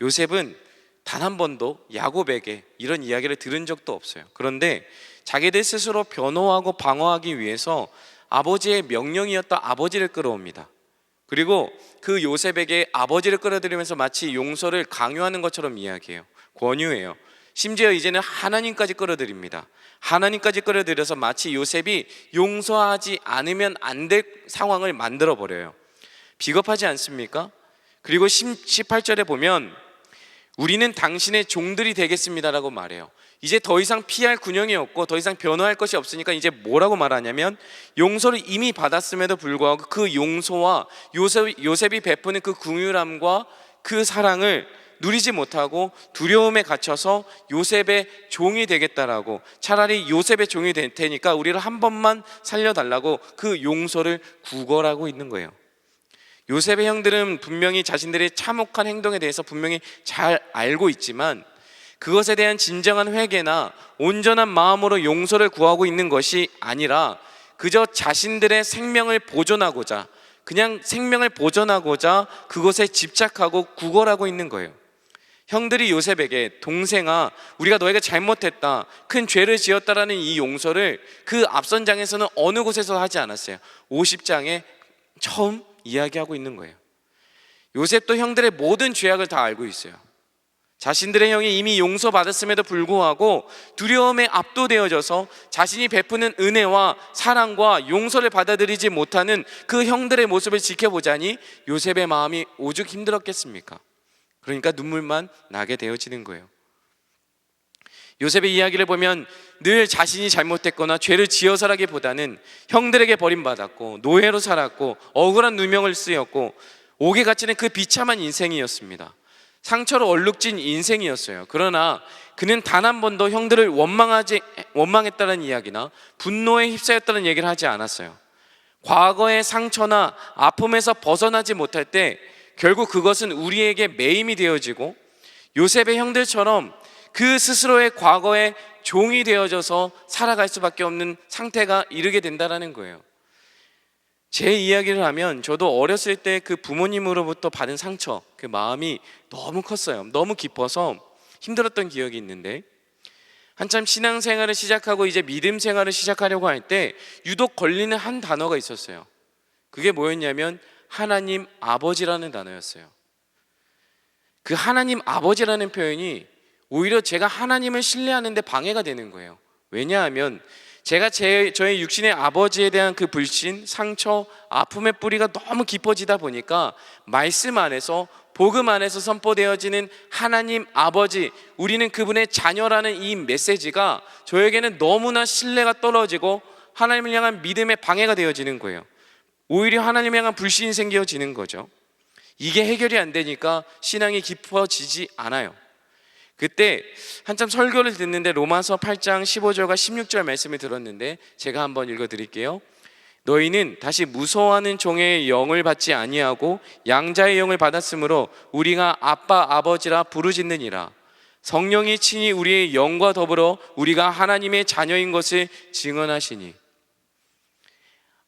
요셉은 단 한 번도 야곱에게 이런 이야기를 들은 적도 없어요. 그런데 자기들 스스로 변호하고 방어하기 위해서 아버지의 명령이었던 아버지를 끌어옵니다. 그리고 그 요셉에게 아버지를 끌어들이면서 마치 용서를 강요하는 것처럼 이야기해요. 권유해요. 심지어 이제는 하나님까지 끌어들입니다. 하나님까지 끌어들여서 마치 요셉이 용서하지 않으면 안 될 상황을 만들어 버려요. 비겁하지 않습니까? 그리고 18절에 보면 우리는 당신의 종들이 되겠습니다라고 말해요. 이제 더 이상 피할 군형이 없고 더 이상 변호할 것이 없으니까 이제 뭐라고 말하냐면 용서를 이미 받았음에도 불구하고 그 용서와 요셉이 베푸는 그 긍휼함과 그 사랑을 누리지 못하고 두려움에 갇혀서 요셉의 종이 되겠다라고, 차라리 요셉의 종이 될 테니까 우리를 한 번만 살려달라고 그 용서를 구걸하고 있는 거예요. 요셉의 형들은 분명히 자신들의 참혹한 행동에 대해서 분명히 잘 알고 있지만 그것에 대한 진정한 회개나 온전한 마음으로 용서를 구하고 있는 것이 아니라 그저 자신들의 생명을 보존하고자, 그냥 생명을 보존하고자 그것에 집착하고 구걸하고 있는 거예요. 형들이 요셉에게 동생아 우리가 너에게 잘못했다, 큰 죄를 지었다라는 이 용서를 그 앞선 장에서는 어느 곳에서 하지 않았어요. 50장에 처음 이야기하고 있는 거예요. 요셉도 형들의 모든 죄악을 다 알고 있어요. 자신들의 형이 이미 용서받았음에도 불구하고 두려움에 압도되어져서 자신이 베푸는 은혜와 사랑과 용서를 받아들이지 못하는 그 형들의 모습을 지켜보자니 요셉의 마음이 오죽 힘들었겠습니까? 그러니까 눈물만 나게 되어지는 거예요. 요셉의 이야기를 보면 늘 자신이 잘못했거나 죄를 지어서라기보다는 형들에게 버림받았고 노예로 살았고 억울한 누명을 쓰였고 옥에 갇히는 그 비참한 인생이었습니다. 상처로 얼룩진 인생이었어요. 그러나 그는 단 한 번도 형들을 원망했다는 이야기나 분노에 휩싸였다는 얘기를 하지 않았어요. 과거의 상처나 아픔에서 벗어나지 못할 때 결국 그것은 우리에게 매임이 되어지고 요셉의 형들처럼 그 스스로의 과거의 종이 되어져서 살아갈 수밖에 없는 상태가 이르게 된다는 거예요. 제 이야기를 하면 저도 어렸을 때 그 부모님으로부터 받은 상처, 그 마음이 너무 컸어요. 너무 깊어서 힘들었던 기억이 있는데 한참 신앙생활을 시작하고 이제 믿음 생활을 시작하려고 할 때 유독 걸리는 한 단어가 있었어요. 그게 뭐였냐면 하나님 아버지라는 단어였어요. 그 하나님 아버지라는 표현이 오히려 제가 하나님을 신뢰하는 데 방해가 되는 거예요. 왜냐하면 제가 저의 육신의 아버지에 대한 그 불신, 상처, 아픔의 뿌리가 너무 깊어지다 보니까 말씀 안에서, 복음 안에서 선포되어지는 하나님 아버지, 우리는 그분의 자녀라는 이 메시지가 저에게는 너무나 신뢰가 떨어지고 하나님을 향한 믿음의 방해가 되어지는 거예요. 오히려 하나님을 향한 불신이 생겨지는 거죠. 이게 해결이 안 되니까 신앙이 깊어지지 않아요. 그때 한참 설교를 듣는데 로마서 8장 15절과 16절 말씀을 들었는데 제가 한번 읽어드릴게요. 너희는 다시 무서워하는 종의 영을 받지 아니하고 양자의 영을 받았으므로 우리가 아빠 아버지라 부르짖느니라. 성령이 친히 우리의 영과 더불어 우리가 하나님의 자녀인 것을 증언하시니.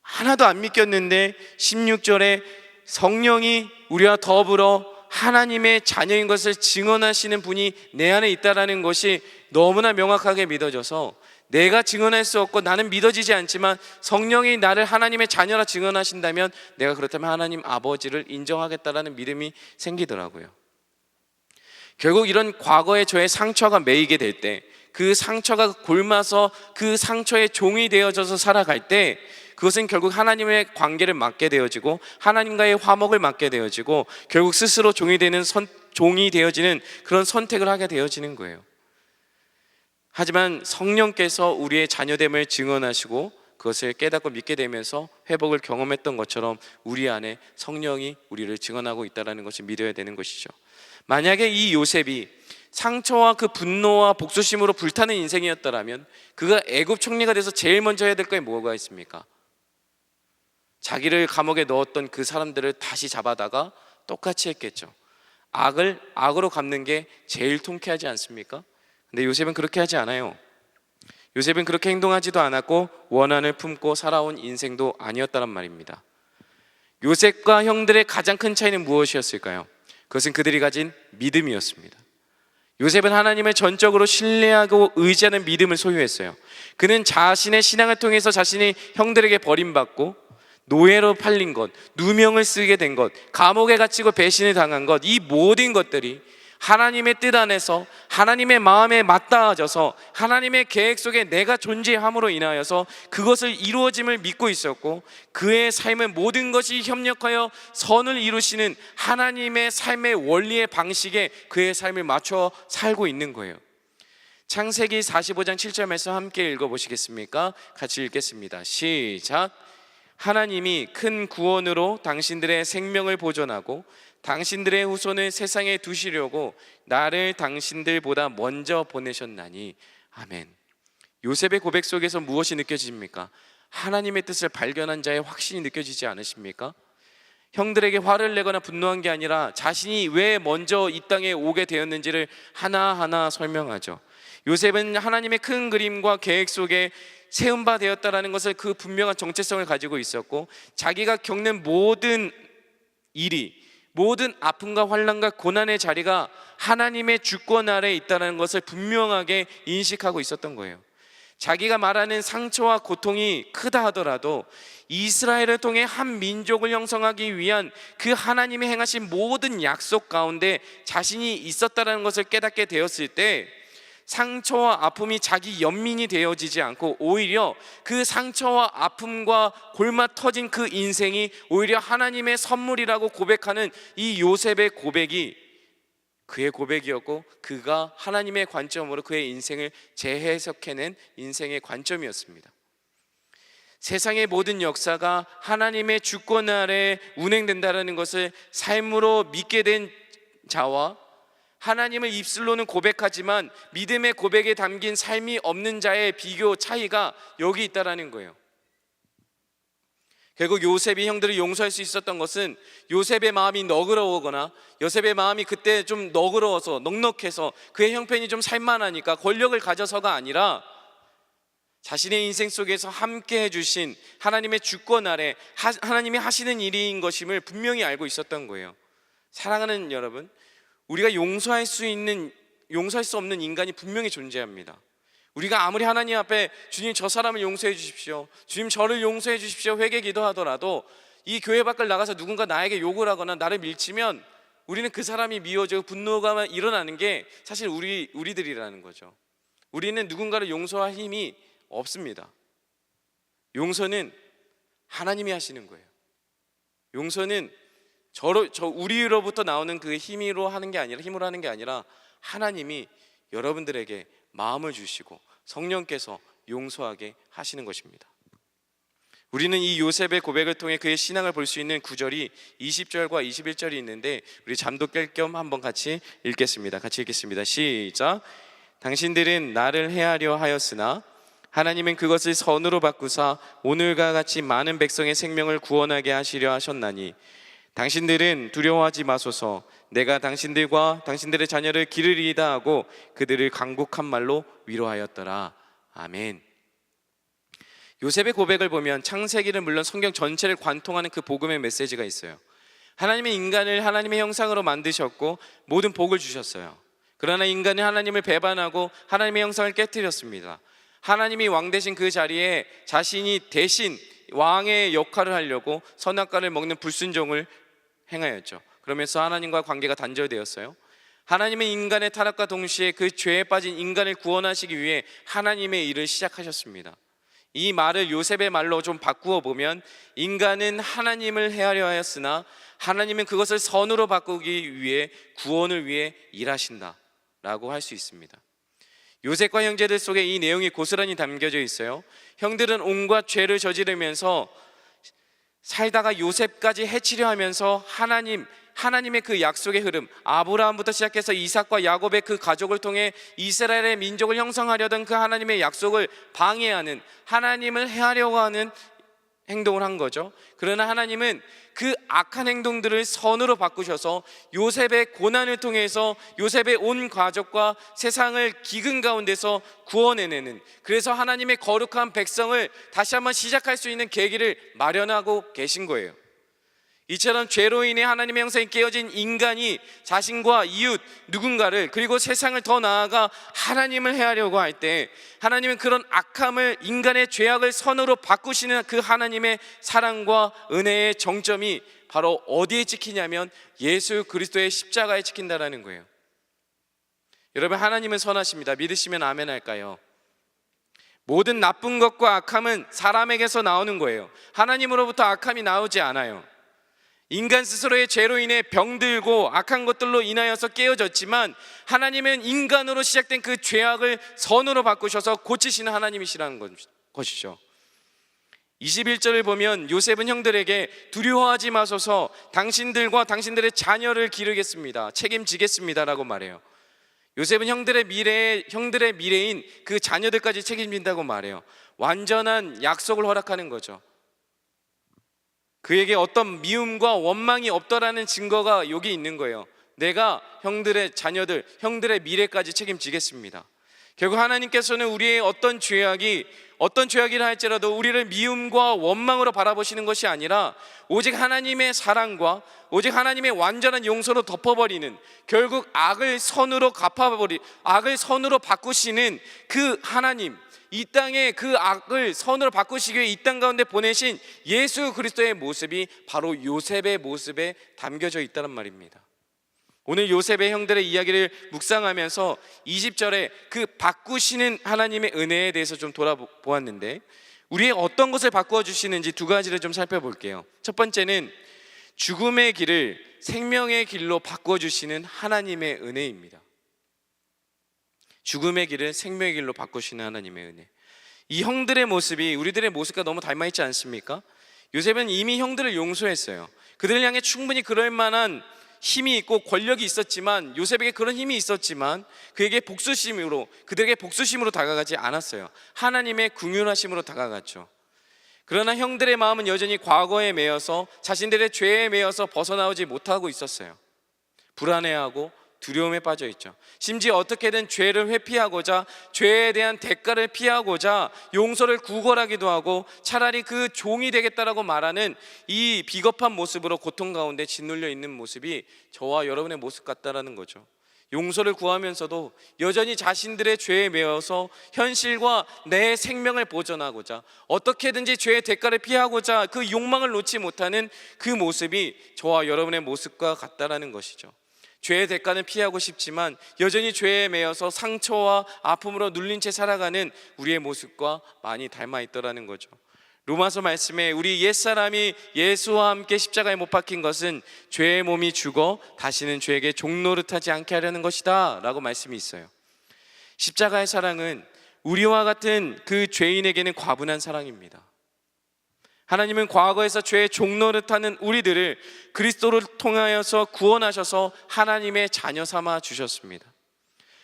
하나도 안 믿겼는데 16절에 성령이 우리와 더불어 하나님의 자녀인 것을 증언하시는 분이 내 안에 있다라는 것이 너무나 명확하게 믿어져서, 내가 증언할 수 없고 나는 믿어지지 않지만 성령이 나를 하나님의 자녀라 증언하신다면 내가 그렇다면 하나님 아버지를 인정하겠다라는 믿음이 생기더라고요. 결국 이런 과거의 저의 상처가 매이게 될 때, 그 상처가 골마서 그 상처의 종이 되어져서 살아갈 때, 그것은 결국 하나님의 관계를 맡게 되어지고 하나님과의 화목을 맡게 되어지고 결국 스스로 종이 되어지는 그런 선택을 하게 되어지는 거예요. 하지만 성령께서 우리의 자녀됨을 증언하시고 그것을 깨닫고 믿게 되면서 회복을 경험했던 것처럼 우리 안에 성령이 우리를 증언하고 있다는 것을 믿어야 되는 것이죠. 만약에 이 요셉이 상처와 그 분노와 복수심으로 불타는 인생이었더라면 그가 애굽 총리가 돼서 제일 먼저 해야 될 게 뭐가 있습니까? 자기를 감옥에 넣었던 그 사람들을 다시 잡아다가 똑같이 했겠죠. 악을 악으로 갚는 게 제일 통쾌하지 않습니까? 근데 요셉은 그렇게 하지 않아요. 요셉은 그렇게 행동하지도 않았고 원한을 품고 살아온 인생도 아니었다란 말입니다. 요셉과 형들의 가장 큰 차이는 무엇이었을까요? 그것은 그들이 가진 믿음이었습니다. 요셉은 하나님을 전적으로 신뢰하고 의지하는 믿음을 소유했어요. 그는 자신의 신앙을 통해서 자신이 형들에게 버림받고 노예로 팔린 것, 누명을 쓰게 된 것, 감옥에 갇히고 배신을 당한 것, 이 모든 것들이 하나님의 뜻 안에서 하나님의 마음에 맞닿아져서 하나님의 계획 속에 내가 존재함으로 인하여서 그것을 이루어짐을 믿고 있었고, 그의 삶은 모든 것이 협력하여 선을 이루시는 하나님의 삶의 원리의 방식에 그의 삶을 맞춰 살고 있는 거예요. 창세기 45장 7절 말씀 함께 읽어보시겠습니까? 같이 읽겠습니다. 시작. 하나님이 큰 구원으로 당신들의 생명을 보존하고 당신들의 후손을 세상에 두시려고 나를 당신들보다 먼저 보내셨나니. 아멘. 요셉의 고백 속에서 무엇이 느껴집니까? 하나님의 뜻을 발견한 자의 확신이 느껴지지 않으십니까? 형들에게 화를 내거나 분노한 게 아니라 자신이 왜 먼저 이 땅에 오게 되었는지를 하나하나 설명하죠. 요셉은 하나님의 큰 그림과 계획 속에 세움바 되었다라는 것을 그 분명한 정체성을 가지고 있었고, 자기가 겪는 모든 일이, 모든 아픔과 환난과 고난의 자리가 하나님의 주권 아래에 있다는 것을 분명하게 인식하고 있었던 거예요. 자기가 말하는 상처와 고통이 크다 하더라도 이스라엘을 통해 한 민족을 형성하기 위한 그 하나님이 행하신 모든 약속 가운데 자신이 있었다는 것을 깨닫게 되었을 때, 상처와 아픔이 자기 연민이 되어지지 않고 오히려 그 상처와 아픔과 골마 터진 그 인생이 오히려 하나님의 선물이라고 고백하는 이 요셉의 고백이 그의 고백이었고, 그가 하나님의 관점으로 그의 인생을 재해석해낸 인생의 관점이었습니다. 세상의 모든 역사가 하나님의 주권 아래 운행된다는 것을 삶으로 믿게 된 자와 하나님을 입술로는 고백하지만 믿음의 고백에 담긴 삶이 없는 자의 비교 차이가 여기 있다라는 거예요. 결국 요셉이 형들을 용서할 수 있었던 것은 요셉의 마음이 너그러우거나 요셉의 마음이 그때 좀 너그러워서 넉넉해서 그의 형편이 좀 살만하니까 권력을 가져서가 아니라 자신의 인생 속에서 함께 해주신 하나님의 주권 아래 하나님이 하시는 일인 것임을 분명히 알고 있었던 거예요. 사랑하는 여러분, 우리가 용서할 수 없는 인간이 분명히 존재합니다. 우리가 아무리 하나님 앞에 주님 저 사람을 용서해 주십시오, 주님 저를 용서해 주십시오 회개 기도하더라도 이 교회 밖을 나가서 누군가 나에게 욕을 하거나 나를 밀치면 우리는 그 사람이 미워지고 분노가 일어나는 게 사실 우리들이라는 거죠. 우리는 누군가를 용서할 힘이 없습니다. 용서는 하나님이 하시는 거예요. 용서는 우리로부터 나오는 그 힘으로 하는 게 아니라 하나님이 여러분들에게 마음을 주시고 성령께서 용서하게 하시는 것입니다. 우리는 이 요셉의 고백을 통해 그의 신앙을 볼 수 있는 구절이 20절과 21절이 있는데 우리 잠도 깰 겸 한번 같이 읽겠습니다. 같이 읽겠습니다. 시작. 당신들은 나를 해하려 하였으나 하나님은 그것을 선으로 바꾸사 오늘과 같이 많은 백성의 생명을 구원하게 하시려 하셨나니 당신들은 두려워하지 마소서. 내가 당신들과 당신들의 자녀를 기르리이다 하고 그들을 간곡한 말로 위로하였더라. 아멘. 요셉의 고백을 보면 창세기를 물론 성경 전체를 관통하는 그 복음의 메시지가 있어요. 하나님의 인간을 하나님의 형상으로 만드셨고 모든 복을 주셨어요. 그러나 인간은 하나님을 배반하고 하나님의 형상을 깨뜨렸습니다. 하나님이 왕 되신 그 자리에 자신이 대신 왕의 역할을 하려고 선악과를 먹는 불순종을 행하였죠. 그러면서 하나님과 관계가 단절되었어요. 하나님의 인간의 타락과 동시에 그 죄에 빠진 인간을 구원하시기 위해 하나님의 일을 시작하셨습니다. 이 말을 요셉의 말로 좀 바꾸어 보면 인간은 하나님을 헤아려 하였으나 하나님은 그것을 선으로 바꾸기 위해 구원을 위해 일하신다 라고 할 수 있습니다. 요셉과 형제들 속에 이 내용이 고스란히 담겨져 있어요. 형들은 온갖 죄를 저지르면서 살다가 요셉까지 해치려 하면서 하나님의 그 약속의 흐름, 아브라함부터 시작해서 이삭과 야곱의 그 가족을 통해 이스라엘의 민족을 형성하려던 그 하나님의 약속을 방해하는, 하나님을 해하려고 하는 행동을 한 거죠. 그러나 하나님은 그 악한 행동들을 선으로 바꾸셔서 요셉의 고난을 통해서 요셉의 온 가족과 세상을 기근 가운데서 구원해내는, 그래서 하나님의 거룩한 백성을 다시 한번 시작할 수 있는 계기를 마련하고 계신 거예요. 이처럼 죄로 인해 하나님의 형상이 깨어진 인간이 자신과 이웃 누군가를, 그리고 세상을 더 나아가 하나님을 해하려고 할 때 하나님은 그런 악함을, 인간의 죄악을 선으로 바꾸시는 그 하나님의 사랑과 은혜의 정점이 바로 어디에 찍히냐면 예수 그리스도의 십자가에 찍힌다라는 거예요. 여러분, 하나님은 선하십니다. 믿으시면 아멘 할까요? 모든 나쁜 것과 악함은 사람에게서 나오는 거예요. 하나님으로부터 악함이 나오지 않아요. 인간 스스로의 죄로 인해 병들고 악한 것들로 인하여서 깨어졌지만 하나님은 인간으로 시작된 그 죄악을 선으로 바꾸셔서 고치시는 하나님이시라는 것이죠. 21절을 보면 요셉은 형들에게 두려워하지 마소서, 당신들과 당신들의 자녀를 기르겠습니다, 책임지겠습니다 라고 말해요. 요셉은 형들의 미래인 그 자녀들까지 책임진다고 말해요. 완전한 약속을 허락하는 거죠. 그에게 어떤 미움과 원망이 없더라는 증거가 여기 있는 거예요. 내가 형들의 자녀들, 형들의 미래까지 책임지겠습니다. 결국 하나님께서는 우리의 어떤 죄악이라 할지라도 우리를 미움과 원망으로 바라보시는 것이 아니라 오직 하나님의 사랑과 오직 하나님의 완전한 용서로 덮어버리는, 결국 악을 선으로 바꾸시는 그 하나님, 이 땅에 그 악을 선으로 바꾸시기 위해 이 땅 가운데 보내신 예수 그리스도의 모습이 바로 요셉의 모습에 담겨져 있다는 말입니다. 오늘 요셉의 형들의 이야기를 묵상하면서 20절에 그 바꾸시는 하나님의 은혜에 대해서 좀 돌아보았는데, 우리의 어떤 것을 바꾸어 주시는지 두 가지를 좀 살펴볼게요. 첫 번째는 죽음의 길을 생명의 길로 바꾸어 주시는 하나님의 은혜입니다. 죽음의 길을 생명의 길로 바꾸시는 하나님의 은혜. 이 형들의 모습이 우리들의 모습과 너무 닮아있지 않습니까? 요셉은 이미 형들을 용서했어요. 그들을 향해 충분히 그럴 만한 힘이 있고 권력이 있었지만, 요셉에게 그런 힘이 있었지만 그들에게 복수심으로 다가가지 않았어요. 하나님의 긍휼하심으로 다가갔죠. 그러나 형들의 마음은 여전히 과거에 매여서, 자신들의 죄에 매여서 벗어나오지 못하고 있었어요. 불안해하고 두려움에 빠져 있죠. 심지어 어떻게든 죄를 회피하고자, 죄에 대한 대가를 피하고자 용서를 구걸하기도 하고 차라리 그 종이 되겠다라고 말하는 이 비겁한 모습으로 고통 가운데 짓눌려 있는 모습이 저와 여러분의 모습 같다라는 거죠. 용서를 구하면서도 여전히 자신들의 죄에 매여서 현실과 내 생명을 보존하고자, 어떻게든지 죄의 대가를 피하고자 그 욕망을 놓지 못하는 그 모습이 저와 여러분의 모습과 같다라는 것이죠. 죄의 대가는 피하고 싶지만 여전히 죄에 매여서 상처와 아픔으로 눌린 채 살아가는 우리의 모습과 많이 닮아 있더라는 거죠. 로마서 말씀에 우리 옛사람이 예수와 함께 십자가에 못 박힌 것은 죄의 몸이 죽어 다시는 죄에게 종노릇하지 않게 하려는 것이다 라고 말씀이 있어요. 십자가의 사랑은 우리와 같은 그 죄인에게는 과분한 사랑입니다. 하나님은 과거에서 죄의 종노릇하는 우리들을 그리스도를 통하여서 구원하셔서 하나님의 자녀 삼아 주셨습니다.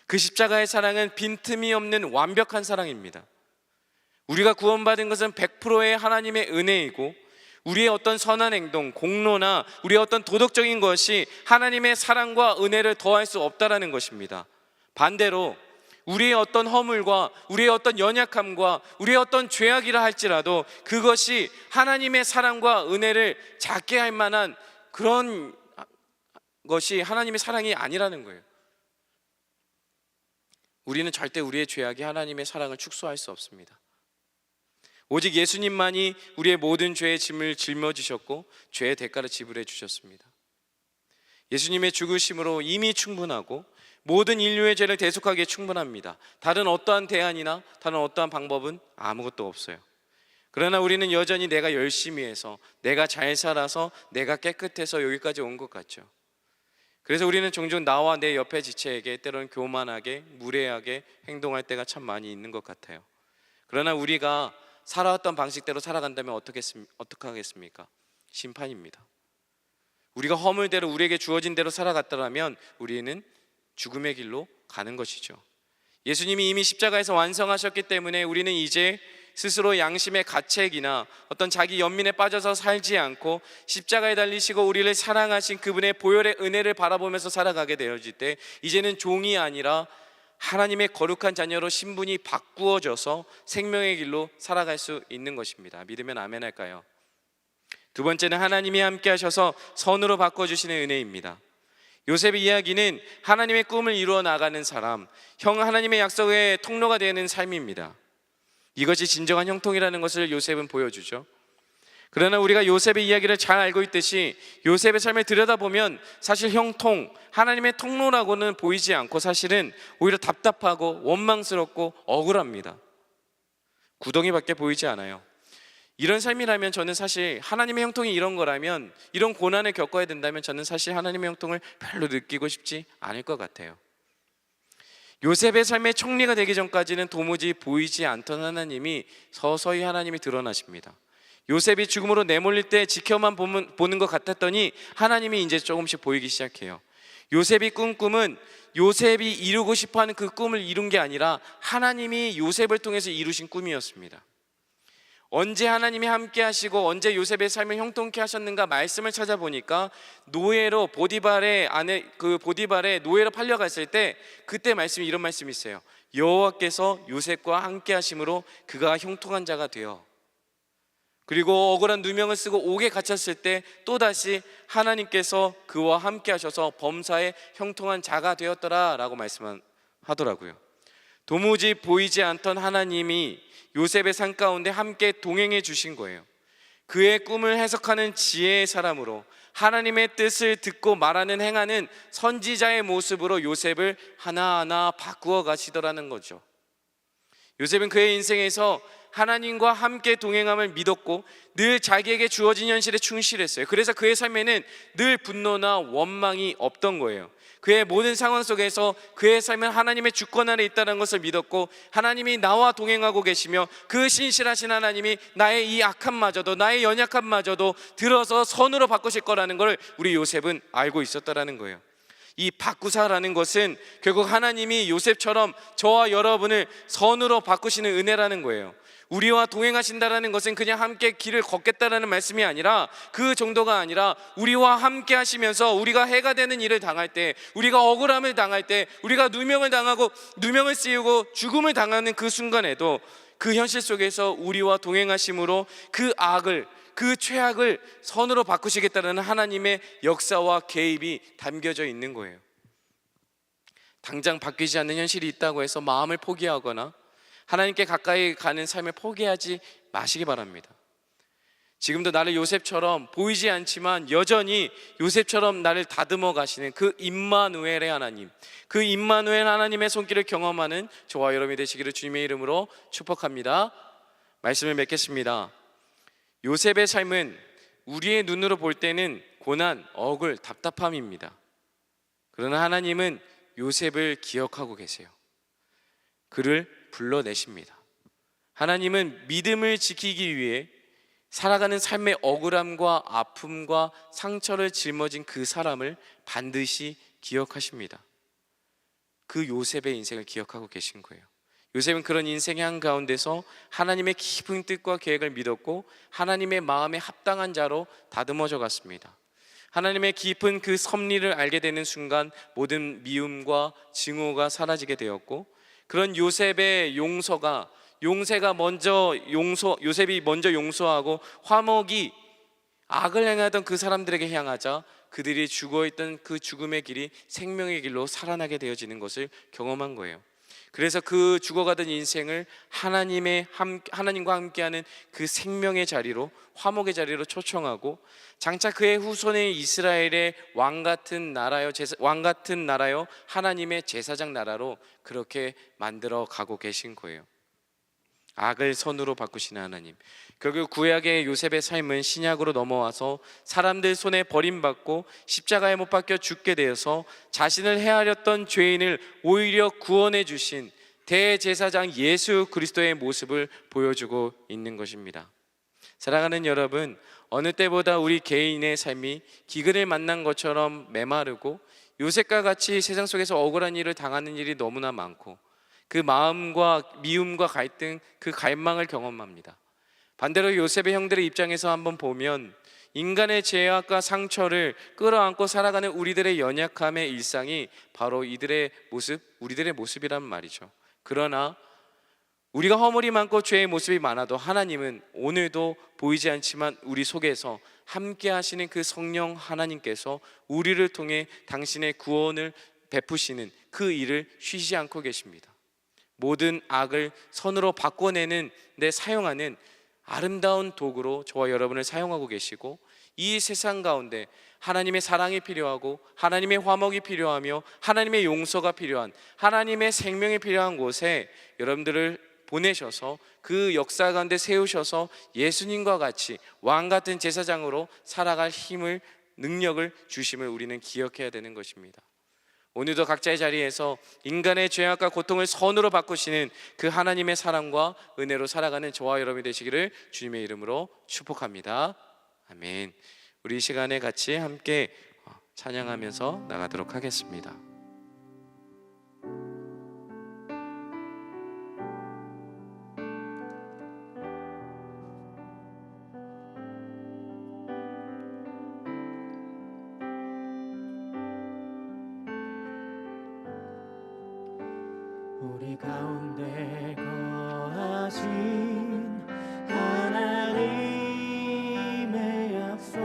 그 십자가의 사랑은 빈틈이 없는 완벽한 사랑입니다. 우리가 구원받은 것은 100%의 하나님의 은혜이고 우리의 어떤 선한 행동, 공로나 우리의 어떤 도덕적인 것이 하나님의 사랑과 은혜를 더할 수 없다라는 것입니다. 반대로 우리의 어떤 허물과 우리의 어떤 연약함과 우리의 어떤 죄악이라 할지라도 그것이 하나님의 사랑과 은혜를 작게 할 만한 그런 것이 하나님의 사랑이 아니라는 거예요. 우리는 절대 우리의 죄악이 하나님의 사랑을 축소할 수 없습니다. 오직 예수님만이 우리의 모든 죄의 짐을 짊어지셨고 죄의 대가를 지불해 주셨습니다. 예수님의 죽으심으로 이미 충분하고 모든 인류의 죄를 대속하기에 충분합니다. 다른 어떠한 대안이나 다른 어떠한 방법은 아무것도 없어요. 그러나 우리는 여전히 내가 열심히 해서, 내가 잘 살아서, 내가 깨끗해서 여기까지 온 것 같죠. 그래서 우리는 종종 나와 내 옆에 지체에게 때로는 교만하게, 무례하게 행동할 때가 참 많이 있는 것 같아요. 그러나 우리가 살아왔던 방식대로 살아간다면 어떻게 하겠습니까? 심판입니다. 우리가 허물대로 우리에게 주어진 대로 살아갔더라면 우리는 죽음의 길로 가는 것이죠. 예수님이 이미 십자가에서 완성하셨기 때문에 우리는 이제 스스로 양심의 가책이나 어떤 자기 연민에 빠져서 살지 않고 십자가에 달리시고 우리를 사랑하신 그분의 보혈의 은혜를 바라보면서 살아가게 되어질 때 이제는 종이 아니라 하나님의 거룩한 자녀로 신분이 바꾸어져서 생명의 길로 살아갈 수 있는 것입니다. 믿으면 아멘 할까요? 두 번째는 하나님이 함께 하셔서 선으로 바꿔주시는 은혜입니다. 요셉의 이야기는 하나님의 꿈을 이루어 나가는 사람, 하나님의 약속의 통로가 되는 삶입니다. 이것이 진정한 형통이라는 것을 요셉은 보여주죠. 그러나 우리가 요셉의 이야기를 잘 알고 있듯이 요셉의 삶을 들여다보면 사실 형통, 하나님의 통로라고는 보이지 않고 사실은 오히려 답답하고 원망스럽고 억울합니다. 구덩이밖에 보이지 않아요. 이런 삶이라면 저는 사실 하나님의 형통이 이런 거라면, 이런 고난을 겪어야 된다면 저는 사실 하나님의 형통을 별로 느끼고 싶지 않을 것 같아요. 요셉의 삶의 총리가 되기 전까지는 도무지 보이지 않던 하나님이 서서히 하나님이 드러나십니다. 요셉이 죽음으로 내몰릴 때 지켜만 보는 것 같았더니 하나님이 이제 조금씩 보이기 시작해요. 요셉이 꾼 꿈은 요셉이 이루고 싶어하는 그 꿈을 이룬 게 아니라 하나님이 요셉을 통해서 이루신 꿈이었습니다. 언제 하나님이 함께 하시고 언제 요셉의 삶을 형통케 하셨는가 말씀을 찾아보니까 노예로 보디발의 노예로 팔려갔을 때 그때 말씀이 이런 말씀이 있어요. 여호와께서 요셉과 함께 하심으로 그가 형통한 자가 되어, 그리고 억울한 누명을 쓰고 옥에 갇혔을 때 또다시 하나님께서 그와 함께 하셔서 범사에 형통한 자가 되었더라 라고 말씀하더라고요. 도무지 보이지 않던 하나님이 요셉의 삶 가운데 함께 동행해 주신 거예요. 그의 꿈을 해석하는 지혜의 사람으로 하나님의 뜻을 듣고 말하는 행하는 선지자의 모습으로 요셉을 하나하나 바꾸어 가시더라는 거죠. 요셉은 그의 인생에서 하나님과 함께 동행함을 믿었고 늘 자기에게 주어진 현실에 충실했어요. 그래서 그의 삶에는 늘 분노나 원망이 없던 거예요. 그의 모든 상황 속에서 그의 삶은 하나님의 주권 아래 있다는 것을 믿었고 하나님이 나와 동행하고 계시며 그 신실하신 하나님이 나의 이 악함마저도, 나의 연약함마저도 들어서 선으로 바꾸실 거라는 걸 우리 요셉은 알고 있었다라는 거예요. 이 바꾸사라는 것은 결국 하나님이 요셉처럼 저와 여러분을 선으로 바꾸시는 은혜라는 거예요. 우리와 동행하신다라는 것은 그냥 함께 길을 걷겠다라는 말씀이 아니라, 그 정도가 아니라 우리와 함께 하시면서 우리가 해가 되는 일을 당할 때, 우리가 억울함을 당할 때, 우리가 누명을 당하고 누명을 씌우고 죽음을 당하는 그 순간에도 그 현실 속에서 우리와 동행하심으로 그 악을, 그 최악을 선으로 바꾸시겠다는 하나님의 역사와 개입이 담겨져 있는 거예요. 당장 바뀌지 않는 현실이 있다고 해서 마음을 포기하거나 하나님께 가까이 가는 삶을 포기하지 마시기 바랍니다. 지금도 나를 요셉처럼 보이지 않지만 여전히 요셉처럼 나를 다듬어 가시는 그 임마누엘의 하나님, 그 임마누엘 하나님의 손길을 경험하는 저와 여러분이 되시기를 주님의 이름으로 축복합니다. 말씀을 맺겠습니다. 요셉의 삶은 우리의 눈으로 볼 때는 고난, 억울, 답답함입니다. 그러나 하나님은 요셉을 기억하고 계세요. 그를 불러내십니다. 하나님은 믿음을 지키기 위해 살아가는 삶의 억울함과 아픔과 상처를 짊어진 그 사람을 반드시 기억하십니다. 그 요셉의 인생을 기억하고 계신 거예요. 요셉은 그런 인생의 한가운데서 하나님의 깊은 뜻과 계획을 믿었고 하나님의 마음에 합당한 자로 다듬어져 갔습니다. 하나님의 깊은 그 섭리를 알게 되는 순간 모든 미움과 증오가 사라지게 되었고, 그런 요셉의 요셉이 먼저 용서하고 화목이 악을 행하던 그 사람들에게 향하자 그들이 죽어있던 그 죽음의 길이 생명의 길로 살아나게 되어지는 것을 경험한 거예요. 그래서 그 죽어가던 인생을 하나님과 함께하는 그 생명의 자리로, 화목의 자리로 초청하고, 장차 그의 후손의 이스라엘의 왕 같은 나라요 하나님의 제사장 나라로 그렇게 만들어 가고 계신 거예요. 악을 선으로 바꾸시는 하나님. 결국 구약의 요셉의 삶은 신약으로 넘어와서 사람들 손에 버림받고 십자가에 못 박혀 죽게 되어서 자신을 헤아렸던 죄인을 오히려 구원해 주신 대제사장 예수 그리스도의 모습을 보여주고 있는 것입니다. 사랑하는 여러분, 어느 때보다 우리 개인의 삶이 기근을 만난 것처럼 메마르고 요셉과 같이 세상 속에서 억울한 일을 당하는 일이 너무나 많고, 그 마음과 미움과 갈등, 그 갈망을 경험합니다. 반대로 요셉의 형들의 입장에서 한번 보면 인간의 죄악과 상처를 끌어안고 살아가는 우리들의 연약함의 일상이 바로 우리들의 모습이란 말이죠. 그러나 우리가 허물이 많고 죄의 모습이 많아도 하나님은 오늘도 보이지 않지만 우리 속에서 함께 하시는 그 성령 하나님께서 우리를 통해 당신의 구원을 베푸시는 그 일을 쉬지 않고 계십니다. 모든 악을 선으로 바꿔내는 데 사용하는 아름다운 도구로 저와 여러분을 사용하고 계시고, 이 세상 가운데 하나님의 사랑이 필요하고 하나님의 화목이 필요하며 하나님의 용서가 필요한, 하나님의 생명이 필요한 곳에 여러분들을 보내셔서 그 역사 가운데 세우셔서 예수님과 같이 왕 같은 제사장으로 살아갈 힘을, 능력을 주심을 우리는 기억해야 되는 것입니다. 오늘도 각자의 자리에서 인간의 죄악과 고통을 선으로 바꾸시는 그 하나님의 사랑과 은혜로 살아가는 저와 여러분이 되시기를 주님의 이름으로 축복합니다. 아멘. 우리 이 시간에 같이 함께 찬양하면서 나가도록 하겠습니다. 우리 가운데 거하신 하나님의 약속,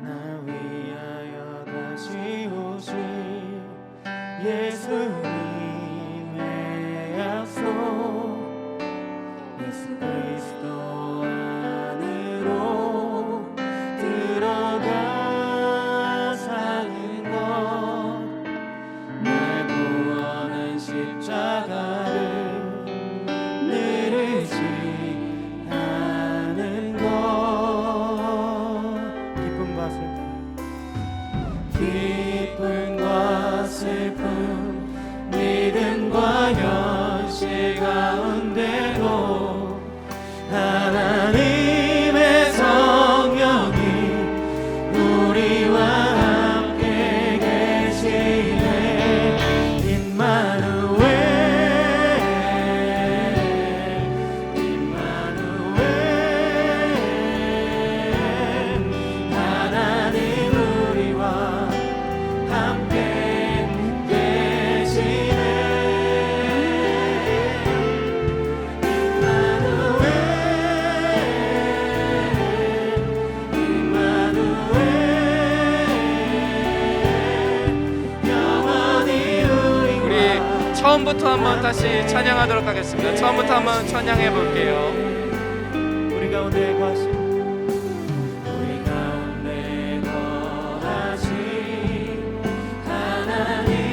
나 위하여 다시 오실 예수님의 약속, 예수 그리스도 안으로 들어가 사는 것, 날 구원한 십자가를 느리지 않은 것, 기쁨과 슬픔, 믿음과 현실 가운데도 하나님의 성령이 우리와 함께 계시네. 임마누엘, 임마누엘, 하나님 우리와 함께 계시네. 우리 처음부터 한번 다시 찬양하도록 하겠습니다. 처음부터 한번 찬양해 볼게요. 우리 가운데 거하신, 우리 가운데 거하신 하나님의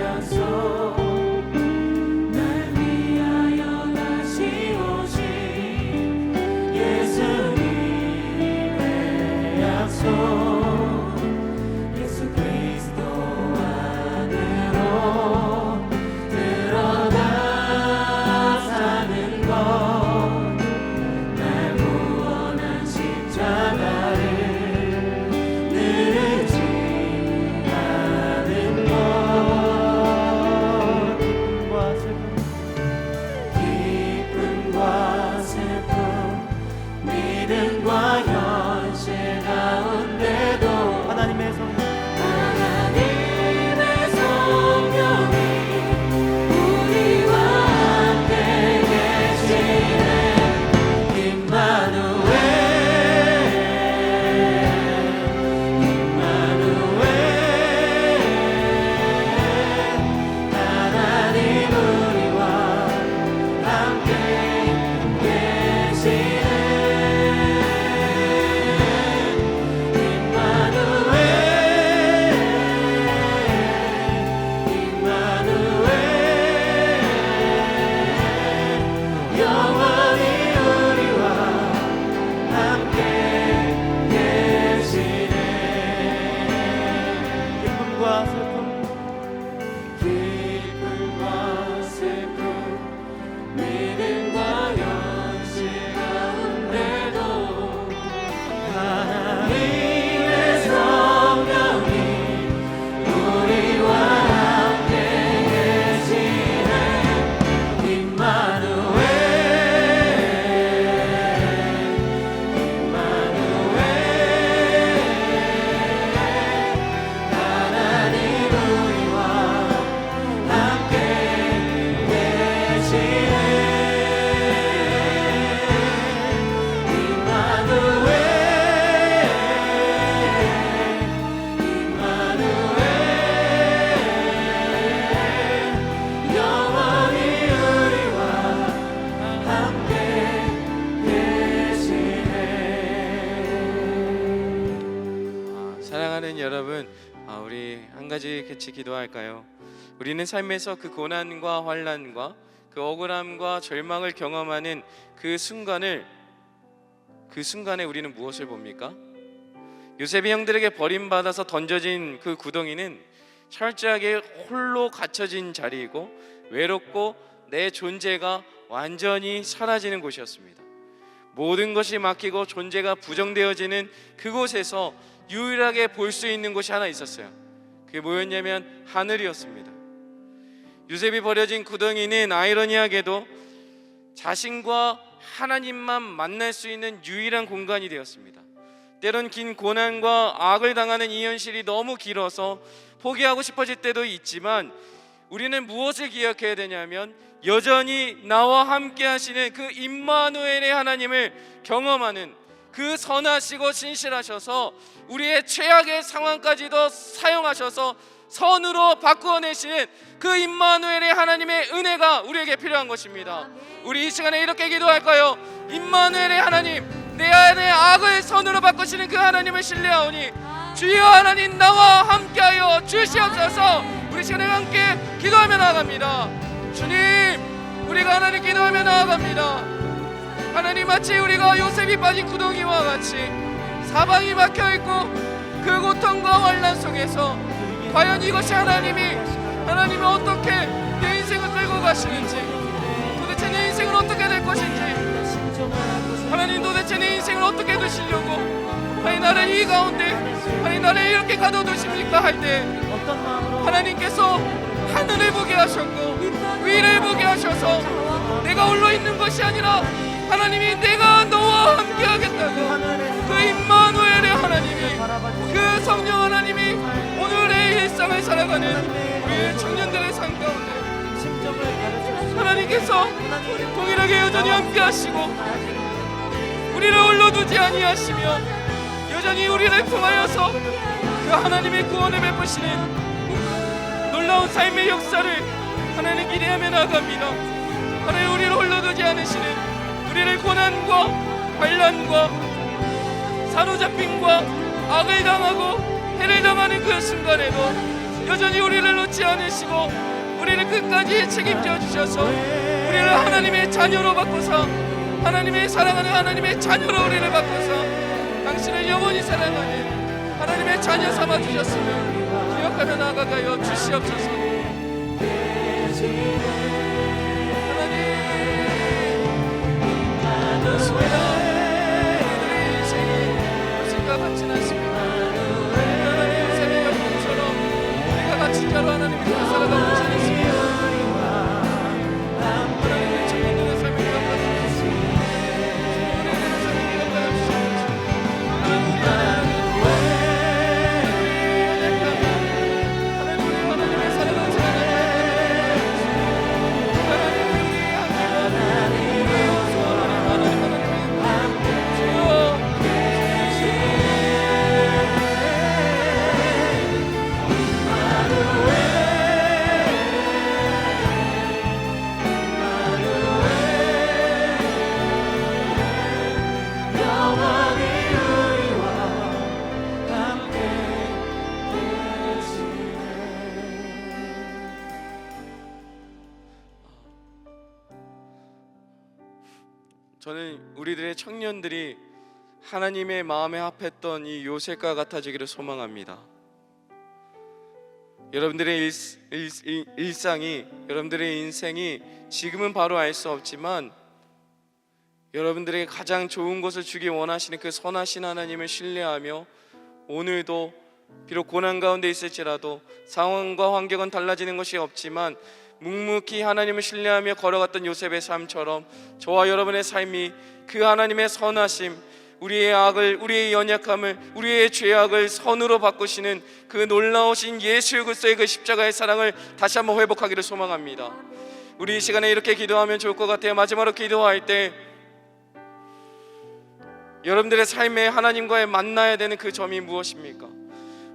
약속, 날 위하여 다시 오신 예수님의 약속, 예수 그리스도 안으로 들어가 사는 것, 날 구원한 십자가를 느리지 않은 것, 사랑하는 여러분, 우리 한 가지 같이 기도할까요? 우리는 삶에서 그 고난과 환난과 그 억울함과 절망을 경험하는 그 순간에 우리는 무엇을 봅니까? 요셉이 형들에게 버림받아서 던져진 그 구덩이는 철저하게 홀로 갇혀진 자리이고 외롭고 내 존재가 완전히 사라지는 곳이었습니다. 모든 것이 막히고 존재가 부정되어지는 그곳에서 유일하게 볼 수 있는 곳이 하나 있었어요. 그게 뭐였냐면 하늘이었습니다. 요셉이 버려진 구덩이는 아이러니하게도 자신과 하나님만 만날 수 있는 유일한 공간이 되었습니다. 때론 긴 고난과 악을 당하는 이 현실이 너무 길어서 포기하고 싶어질 때도 있지만 우리는 무엇을 기억해야 되냐면 여전히 나와 함께 하시는 그 임마누엘의 하나님을 경험하는 그 선하시고 신실하셔서 우리의 최악의 상황까지도 사용하셔서 선으로 바꾸어내시는 그 임마누엘의 하나님의 은혜가 우리에게 필요한 것입니다. 우리 이 시간에 이렇게 기도할까요? 임마누엘의 하나님, 내 안의 악을 선으로 바꾸시는 그 하나님을 신뢰하오니 주여 하나님 나와 함께하여 주시옵소서. 우리 시간에 함께 기도하며 나아갑니다. 주님, 우리가 하나님 기도하며 나아갑니다. 하나님, 마치 우리가 요셉이 빠진 구덩이와 같이 사방이 막혀있고 그 고통과 환난 속에서 과연 이것이 하나님이 어떻게 내 인생을 끌고 가시는지, 도대체 내 인생은 어떻게 될 것인지, 하나님 도대체 내 인생을 어떻게 두시려고, 아니 나를 이 가운데, 아니 나를 이렇게 가둬두십니까 할 때 하나님께서 하늘을 보게 하셨고 위를 보게 하셔서 내가 홀로 있는 것이 아니라 하나님이 내가 너와 함께 하겠다고, 그 임마누엘의 하나님이, 그 성령 하나님이 오늘의 일상을 살아가는 우리 청년들의 삶 가운데 하나님께서 동일하게 여전히 함께 하시고 우리를 홀로 두지 아니하시며 여전히 우리를 통하여서 그 하나님의 구원을 베푸시는 놀라운 삶의 역사를 하나님 기대하며 나아갑니다. 하나님, 우리를 홀로 두지 않으시는, 우리를 고난과 환난과 사로잡힘과 악을 당하고 해를 당하는 그 순간에도 여전히 우리를 놓지 않으시고 우리를 끝까지 책임져 주셔서 우리를 하나님의 자녀로 바꿔서, 하나님의 사랑하는 하나님의 자녀로 우리를 바꿔서 당신을 영원히 사랑하는 하나님의 자녀 삼아 주셨음을 기억하며 나아가여 주시옵소서. 그렇습니다. 우리들의 인생이 요셉과 같진 않습니다. 하나님 요셉의 영혼처럼 우리가 같이 자로 하나님의 뜻을 살아가고 있지 않습니다. 하나님의 청년들의 삶을 기억하여 주시옵소서. 우리들의 삶을 기억하여 주시옵소서. 하나님의 사랑을 저는 우리들의 청년들이 하나님의 마음에 합했던 이 요셉과 같아지기를 소망합니다. 여러분들의 일상이, 여러분들의 인생이 지금은 바로 알 수 없지만 여러분들에게 가장 좋은 것을 주기 원하시는 그 선하신 하나님을 신뢰하며 오늘도 비록 고난 가운데 있을지라도 상황과 환경은 달라지는 것이 없지만 묵묵히 하나님을 신뢰하며 걸어갔던 요셉의 삶처럼 저와 여러분의 삶이 그 하나님의 선하심, 우리의 악을, 우리의 연약함을, 우리의 죄악을 선으로 바꾸시는 그 놀라우신 예수 그리스도의 그 십자가의 사랑을 다시 한번 회복하기를 소망합니다. 우리 이 시간에 이렇게 기도하면 좋을 것 같아요. 마지막으로 기도할 때 여러분들의 삶에 하나님과의 만나야 되는 그 점이 무엇입니까?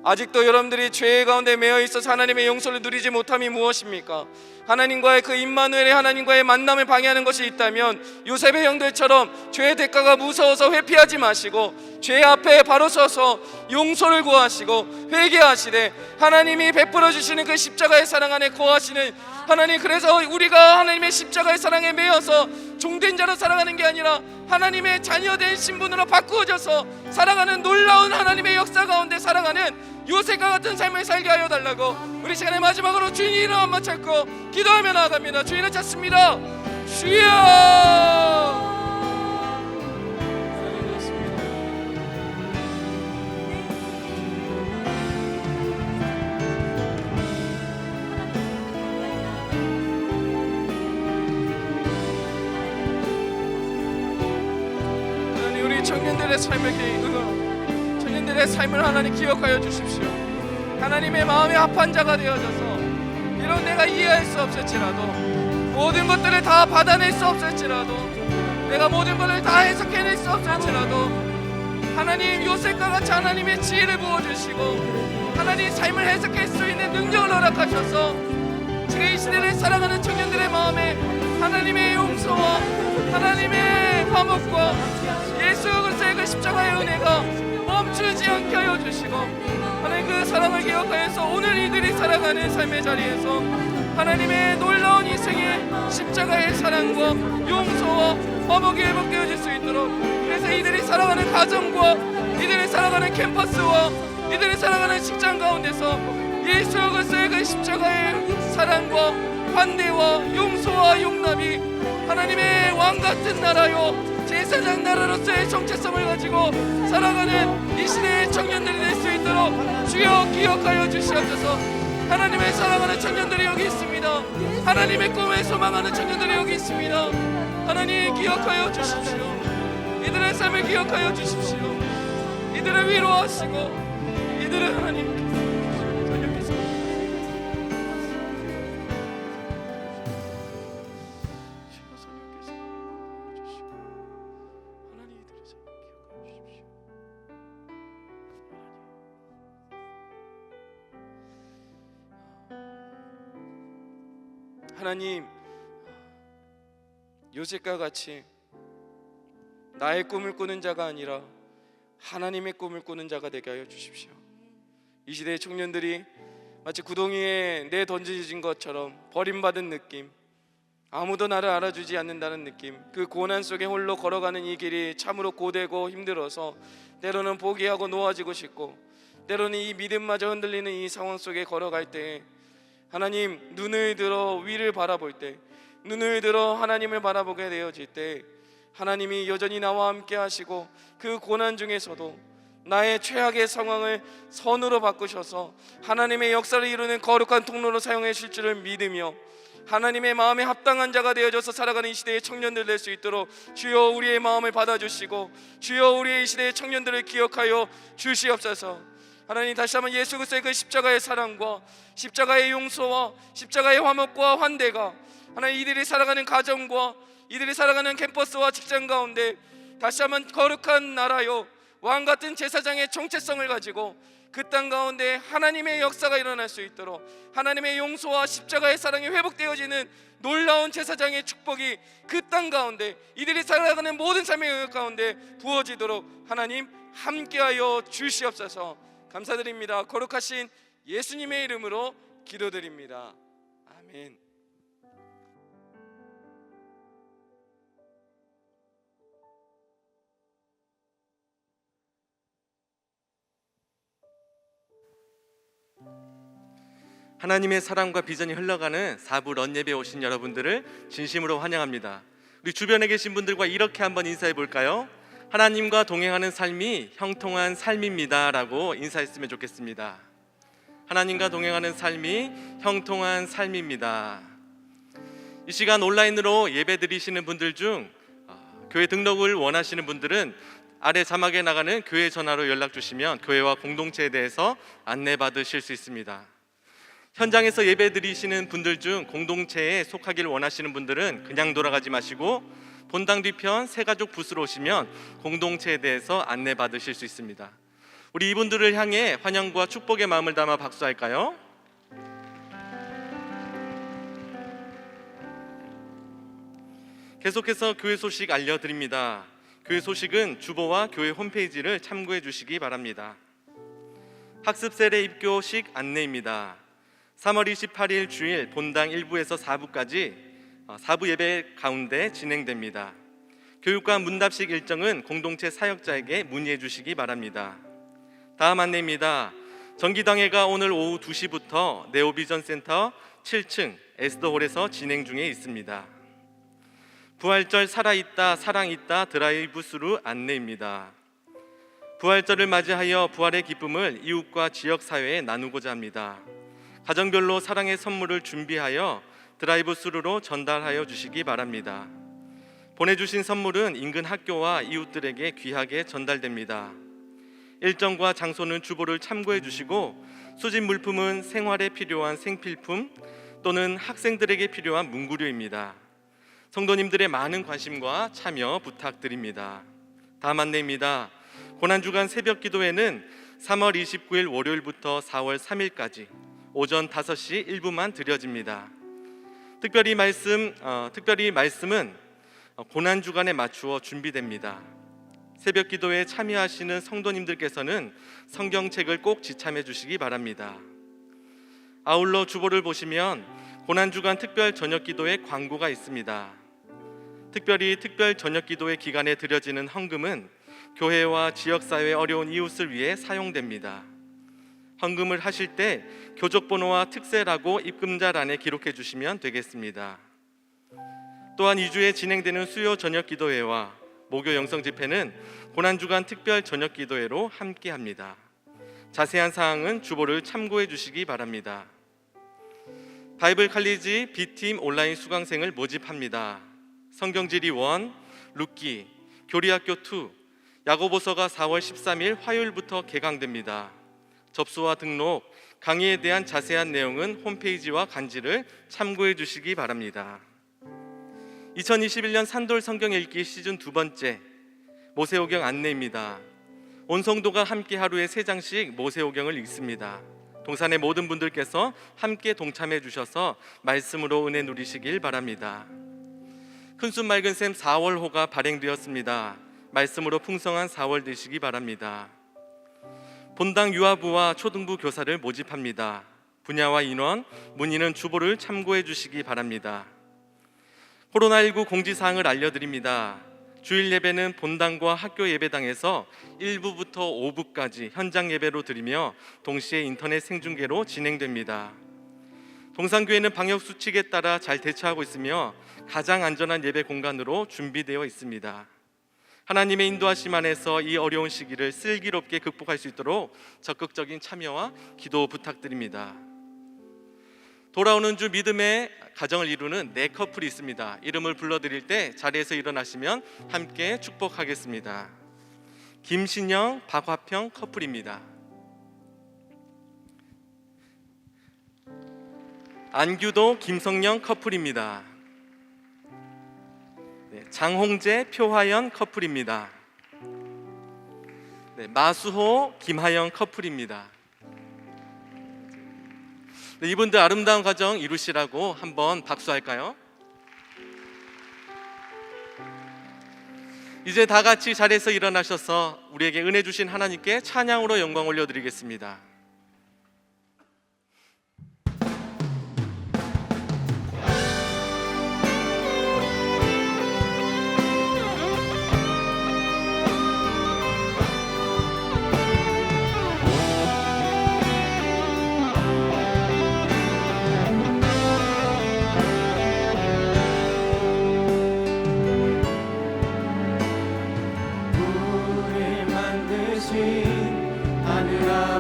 아직도 여러분들이 죄 가운데 매여 있어서 하나님의 용서를 누리지 못함이 무엇입니까? 하나님과의 그 임마누엘의 하나님과의 만남을 방해하는 것이 있다면 요셉의 형들처럼 죄의 대가가 무서워서 회피하지 마시고 죄 앞에 바로 서서 용서를 구하시고 회개하시되 하나님이 베풀어 주시는 그 십자가의 사랑 안에 거하시는 하나님, 그래서 우리가 하나님의 십자가의 사랑에 매여서 종된 자로 살아가는 게 아니라 하나님의 자녀된 신분으로 바꾸어져서 살아가는 놀라운 하나님의 역사 가운데 살아가는 요셉과 같은 삶을 살게 하여 달라고 우리 시간의 마지막으로 주님 이름 한번 찾고 기도하며 나아갑니다. 주님을 찾습니다. 주여! 청년들의 삶을 하나님 기억하여 주십시오. 하나님의 마음에 합한 자가 되어져서 비록 내가 이해할 수 없을지라도 모든 것들을 다 받아낼 수 없을지라도 내가 모든 것을 다 해석해낼 수 없을지라도 하나님 요셉과 같이 하나님의 지혜를 부어주시고 하나님 삶을 해석할 수 있는 능력을 허락하셔서 지금 이 시대를 살아가는 청년들의 마음에 하나님의 용서와 하나님의 화목과 예수 그리스도의 그 십자가의 은혜가 멈추지 않게 하여 주시고 하나님 그 사랑을 기억하여서 오늘 이들이 살아가는 삶의 자리에서 하나님의 놀라운 희생의 십자가의 사랑과 용서와 화목이 회복되어질 수 있도록, 그래서 이들이 살아가는 가정과 이들이 살아가는 캠퍼스와 이들이 살아가는 직장 가운데서 예수 그리스도의 그 십자가의 사랑과 환대와 용서와 용납이 하나님의 왕 같은 나라요 제사장 나라로서의 정체성을 가지고 살아가는 이 시대의 청년들이 될 수 있도록 주여 기억하여 주시옵소서. 하나님의 사랑하는 청년들이 여기 있습니다. 하나님의 꿈에 소망하는 청년들이 여기 있습니다. 하나님 기억하여 주십시오. 이들의 삶을 기억하여 주십시오. 이들을 위로하시고 이들을 하나님 하나님, 요셉과 같이 나의 꿈을 꾸는 자가 아니라 하나님의 꿈을 꾸는 자가 되게 하여 주십시오. 이 시대의 청년들이 마치 구덩이에 내 던져진 것처럼 버림받은 느낌, 아무도 나를 알아주지 않는다는 느낌, 그 고난 속에 홀로 걸어가는 이 길이 참으로 고되고 힘들어서 때로는 포기하고 놓아지고 싶고 때로는 이 믿음마저 흔들리는 이 상황 속에 걸어갈 때 하나님, 눈을 들어 위를 바라볼 때, 눈을 들어 하나님을 바라보게 되어질 때 하나님이 여전히 나와 함께 하시고 그 고난 중에서도 나의 최악의 상황을 선으로 바꾸셔서 하나님의 역사를 이루는 거룩한 통로로 사용해 주실 줄을 믿으며 하나님의 마음에 합당한 자가 되어져서 살아가는 이 시대의 청년들 될 수 있도록 주여 우리의 마음을 받아주시고 주여 우리의 이 시대의 청년들을 기억하여 주시옵소서. 하나님, 다시 한번 예수 그리스도의 그 십자가의 사랑과 십자가의 용서와 십자가의 화목과 환대가 하나님 이들이 살아가는 가정과 이들이 살아가는 캠퍼스와 직장 가운데 다시 한번 거룩한 나라요 왕같은 제사장의 정체성을 가지고 그 땅 가운데 하나님의 역사가 일어날 수 있도록 하나님의 용서와 십자가의 사랑이 회복되어지는 놀라운 제사장의 축복이 그 땅 가운데 이들이 살아가는 모든 삶의 영역 가운데 부어지도록 하나님 함께하여 주시옵소서. 감사드립니다. 거룩하신 예수님의 이름으로 기도드립니다. 아멘. 하나님의 사랑과 비전이 흘러가는 4부 런예배에 오신 여러분들을 진심으로 환영합니다. 우리 주변에 계신 분들과 이렇게 한번 인사해 볼까요? 하나님과 동행하는 삶이 형통한 삶입니다 라고 인사했으면 좋겠습니다. 하나님과 동행하는 삶이 형통한 삶입니다. 이 시간 온라인으로 예배 드리시는 분들 중 교회 등록을 원하시는 분들은 아래 자막에 나가는 교회 전화로 연락 주시면 교회와 공동체에 대해서 안내받으실 수 있습니다. 현장에서 예배 드리시는 분들 중 공동체에 속하기를 원하시는 분들은 그냥 돌아가지 마시고 본당 뒤편 새가족 부스로 오시면 공동체에 대해서 안내받으실 수 있습니다. 우리 이분들을 향해 환영과 축복의 마음을 담아 박수할까요? 계속해서 교회 소식 알려드립니다. 교회 소식은 주보와 교회 홈페이지를 참고해 주시기 바랍니다. 학습 세례 입교식 안내입니다. 3월 28일 주일 본당 1부에서 4부까지 4부 예배 가운데 진행됩니다. 교육과 문답식 일정은 공동체 사역자에게 문의해 주시기 바랍니다. 다음 안내입니다. 정기당회가 오늘 오후 2시부터 네오비전 센터 7층 에스더홀에서 진행 중에 있습니다. 부활절 살아있다 사랑있다 드라이브 스루 안내입니다. 부활절을 맞이하여 부활의 기쁨을 이웃과 지역사회에 나누고자 합니다. 가정별로 사랑의 선물을 준비하여 드라이브 스루로 전달하여 주시기 바랍니다. 보내주신 선물은 인근 학교와 이웃들에게 귀하게 전달됩니다. 일정과 장소는 주보를 참고해 주시고 수집 물품은 생활에 필요한 생필품 또는 학생들에게 필요한 문구류입니다. 성도님들의 많은 관심과 참여 부탁드립니다. 다음 안내입니다. 고난주간 새벽 기도회는 3월 29일 월요일부터 4월 3일까지 오전 5시 1부만 드려집니다. 특별히 말씀은 고난주간에 맞추어 준비됩니다. 새벽 기도회에 참여하시는 성도님들께서는 성경책을 꼭 지참해 주시기 바랍니다. 아울러 주보를 보시면 고난주간 특별 저녁 기도회 광고가 있습니다. 특별히 특별 저녁 기도회 기간에 드려지는 헌금은 교회와 지역사회 어려운 이웃을 위해 사용됩니다. 헌금을 하실 때 교적번호와 특세라고 입금자란에 기록해 주시면 되겠습니다. 또한 2주에 진행되는 수요 저녁 기도회와 목요 영성 집회는 고난주간 특별 저녁 기도회로 함께합니다. 자세한 사항은 주보를 참고해 주시기 바랍니다. 바이블 칼리지 B팀 온라인 수강생을 모집합니다. 성경지리 1, 룻기, 교리학교 2, 야고보서가 4월 13일 화요일부터 개강됩니다. 접수와 등록, 강의에 대한 자세한 내용은 홈페이지와 간지를 참고해 주시기 바랍니다. 2021년 산돌 성경 읽기 시즌 2번째 모세오경 안내입니다. 온 성도가 함께 하루에 3장씩 모세오경을 읽습니다. 동산의 모든 분들께서 함께 동참해 주셔서 말씀으로 은혜 누리시길 바랍니다. 큰순 맑은 샘 4월호가 발행되었습니다. 말씀으로 풍성한 4월 되시기 바랍니다. 본당 유아부와 초등부 교사를 모집합니다. 분야와 인원, 문의는 주보를 참고해 주시기 바랍니다. 코로나19 공지사항을 알려드립니다. 주일 예배는 본당과 학교 예배당에서 1부부터 5부까지 현장 예배로 드리며 동시에 인터넷 생중계로 진행됩니다. 동산교회는 방역수칙에 따라 잘 대처하고 있으며 가장 안전한 예배 공간으로 준비되어 있습니다. 하나님의 인도하심 안에서 이 어려운 시기를 슬기롭게 극복할 수 있도록 적극적인 참여와 기도 부탁드립니다. 돌아오는 주 믿음의 가정을 이루는 4커플이 있습니다. 이름을 불러드릴 때 자리에서 일어나시면 함께 축복하겠습니다. 김신영, 박화평 커플입니다. 안규도, 김성령 커플입니다. 장홍재, 표화연 커플입니다. 마수호, 김하영 커플입니다. 이분들 아름다운 가정 이루시라고 한번 박수할까요? 이제 다 같이 자리에서 일어나셔서 우리에게 은혜 주신 하나님께 찬양으로 영광 올려드리겠습니다.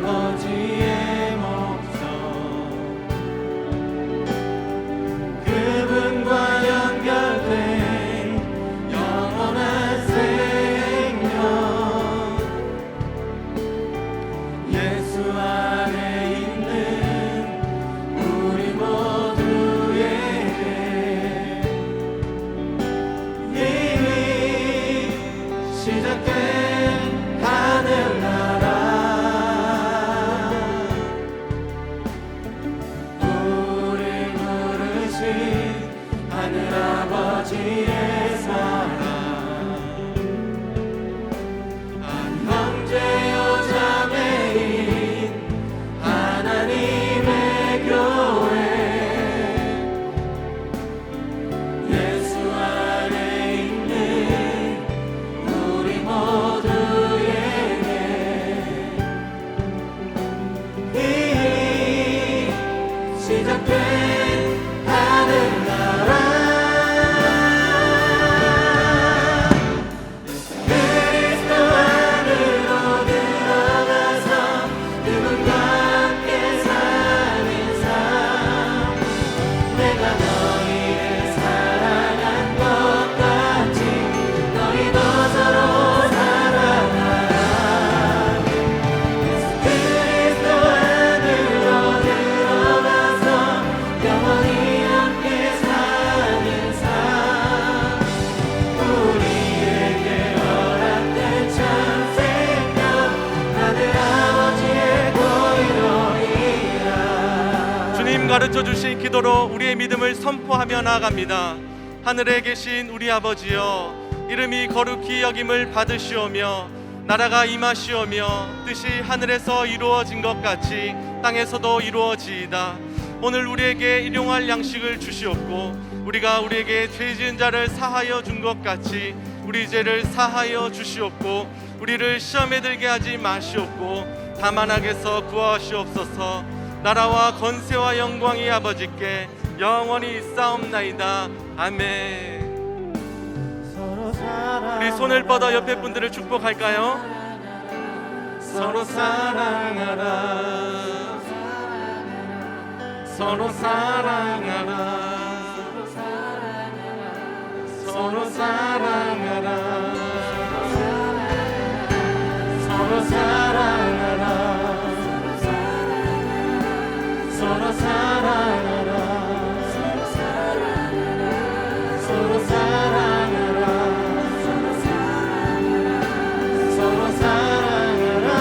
하늘아버지의 목성 그분과 연결된 영원한 생명 예수 안에 있는 우리 모두에게 이미 시작된 하늘나라 가르쳐 주신 기도로 우리의 믿음을 선포하며 나아갑니다. 하늘에 계신 우리 아버지여, 이름이 거룩히 여김을 받으시오며 나라가 임하시오며 뜻이 하늘에서 이루어진 것 같이 땅에서도 이루어지이다. 오늘 우리에게 일용할 양식을 주시옵고 우리가 우리에게 죄 지은 자를 사하여 준 것 같이 우리 죄를 사하여 주시옵고 우리를 시험에 들게 하지 마시옵고 다만 악에서 구하시옵소서. 나라와 권세와 영광이 아버지께 영원히 있사옵나이다. 아멘. 우리 손을 뻗어 옆에 분들을 축복할까요? 서로 사랑하라, 서로 사랑하라, 서로 사랑하라, 서로 사랑하라, 서로 사랑하라, 서로 사랑하라, 서로 사랑하라.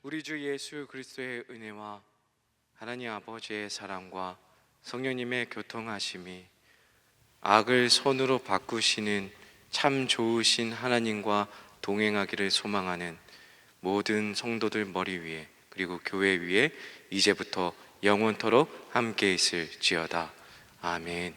우리 주 예수 그리스도의 은혜와 하나님 아버지의 사랑과 성령님의 교통하심이 악을 선으로 바꾸시는 참 좋으신 하나님과 동행하기를 소망하는 모든 성도들 머리 위에 그리고 교회 위에 이제부터 영원토록 함께 있을지어다. 아멘.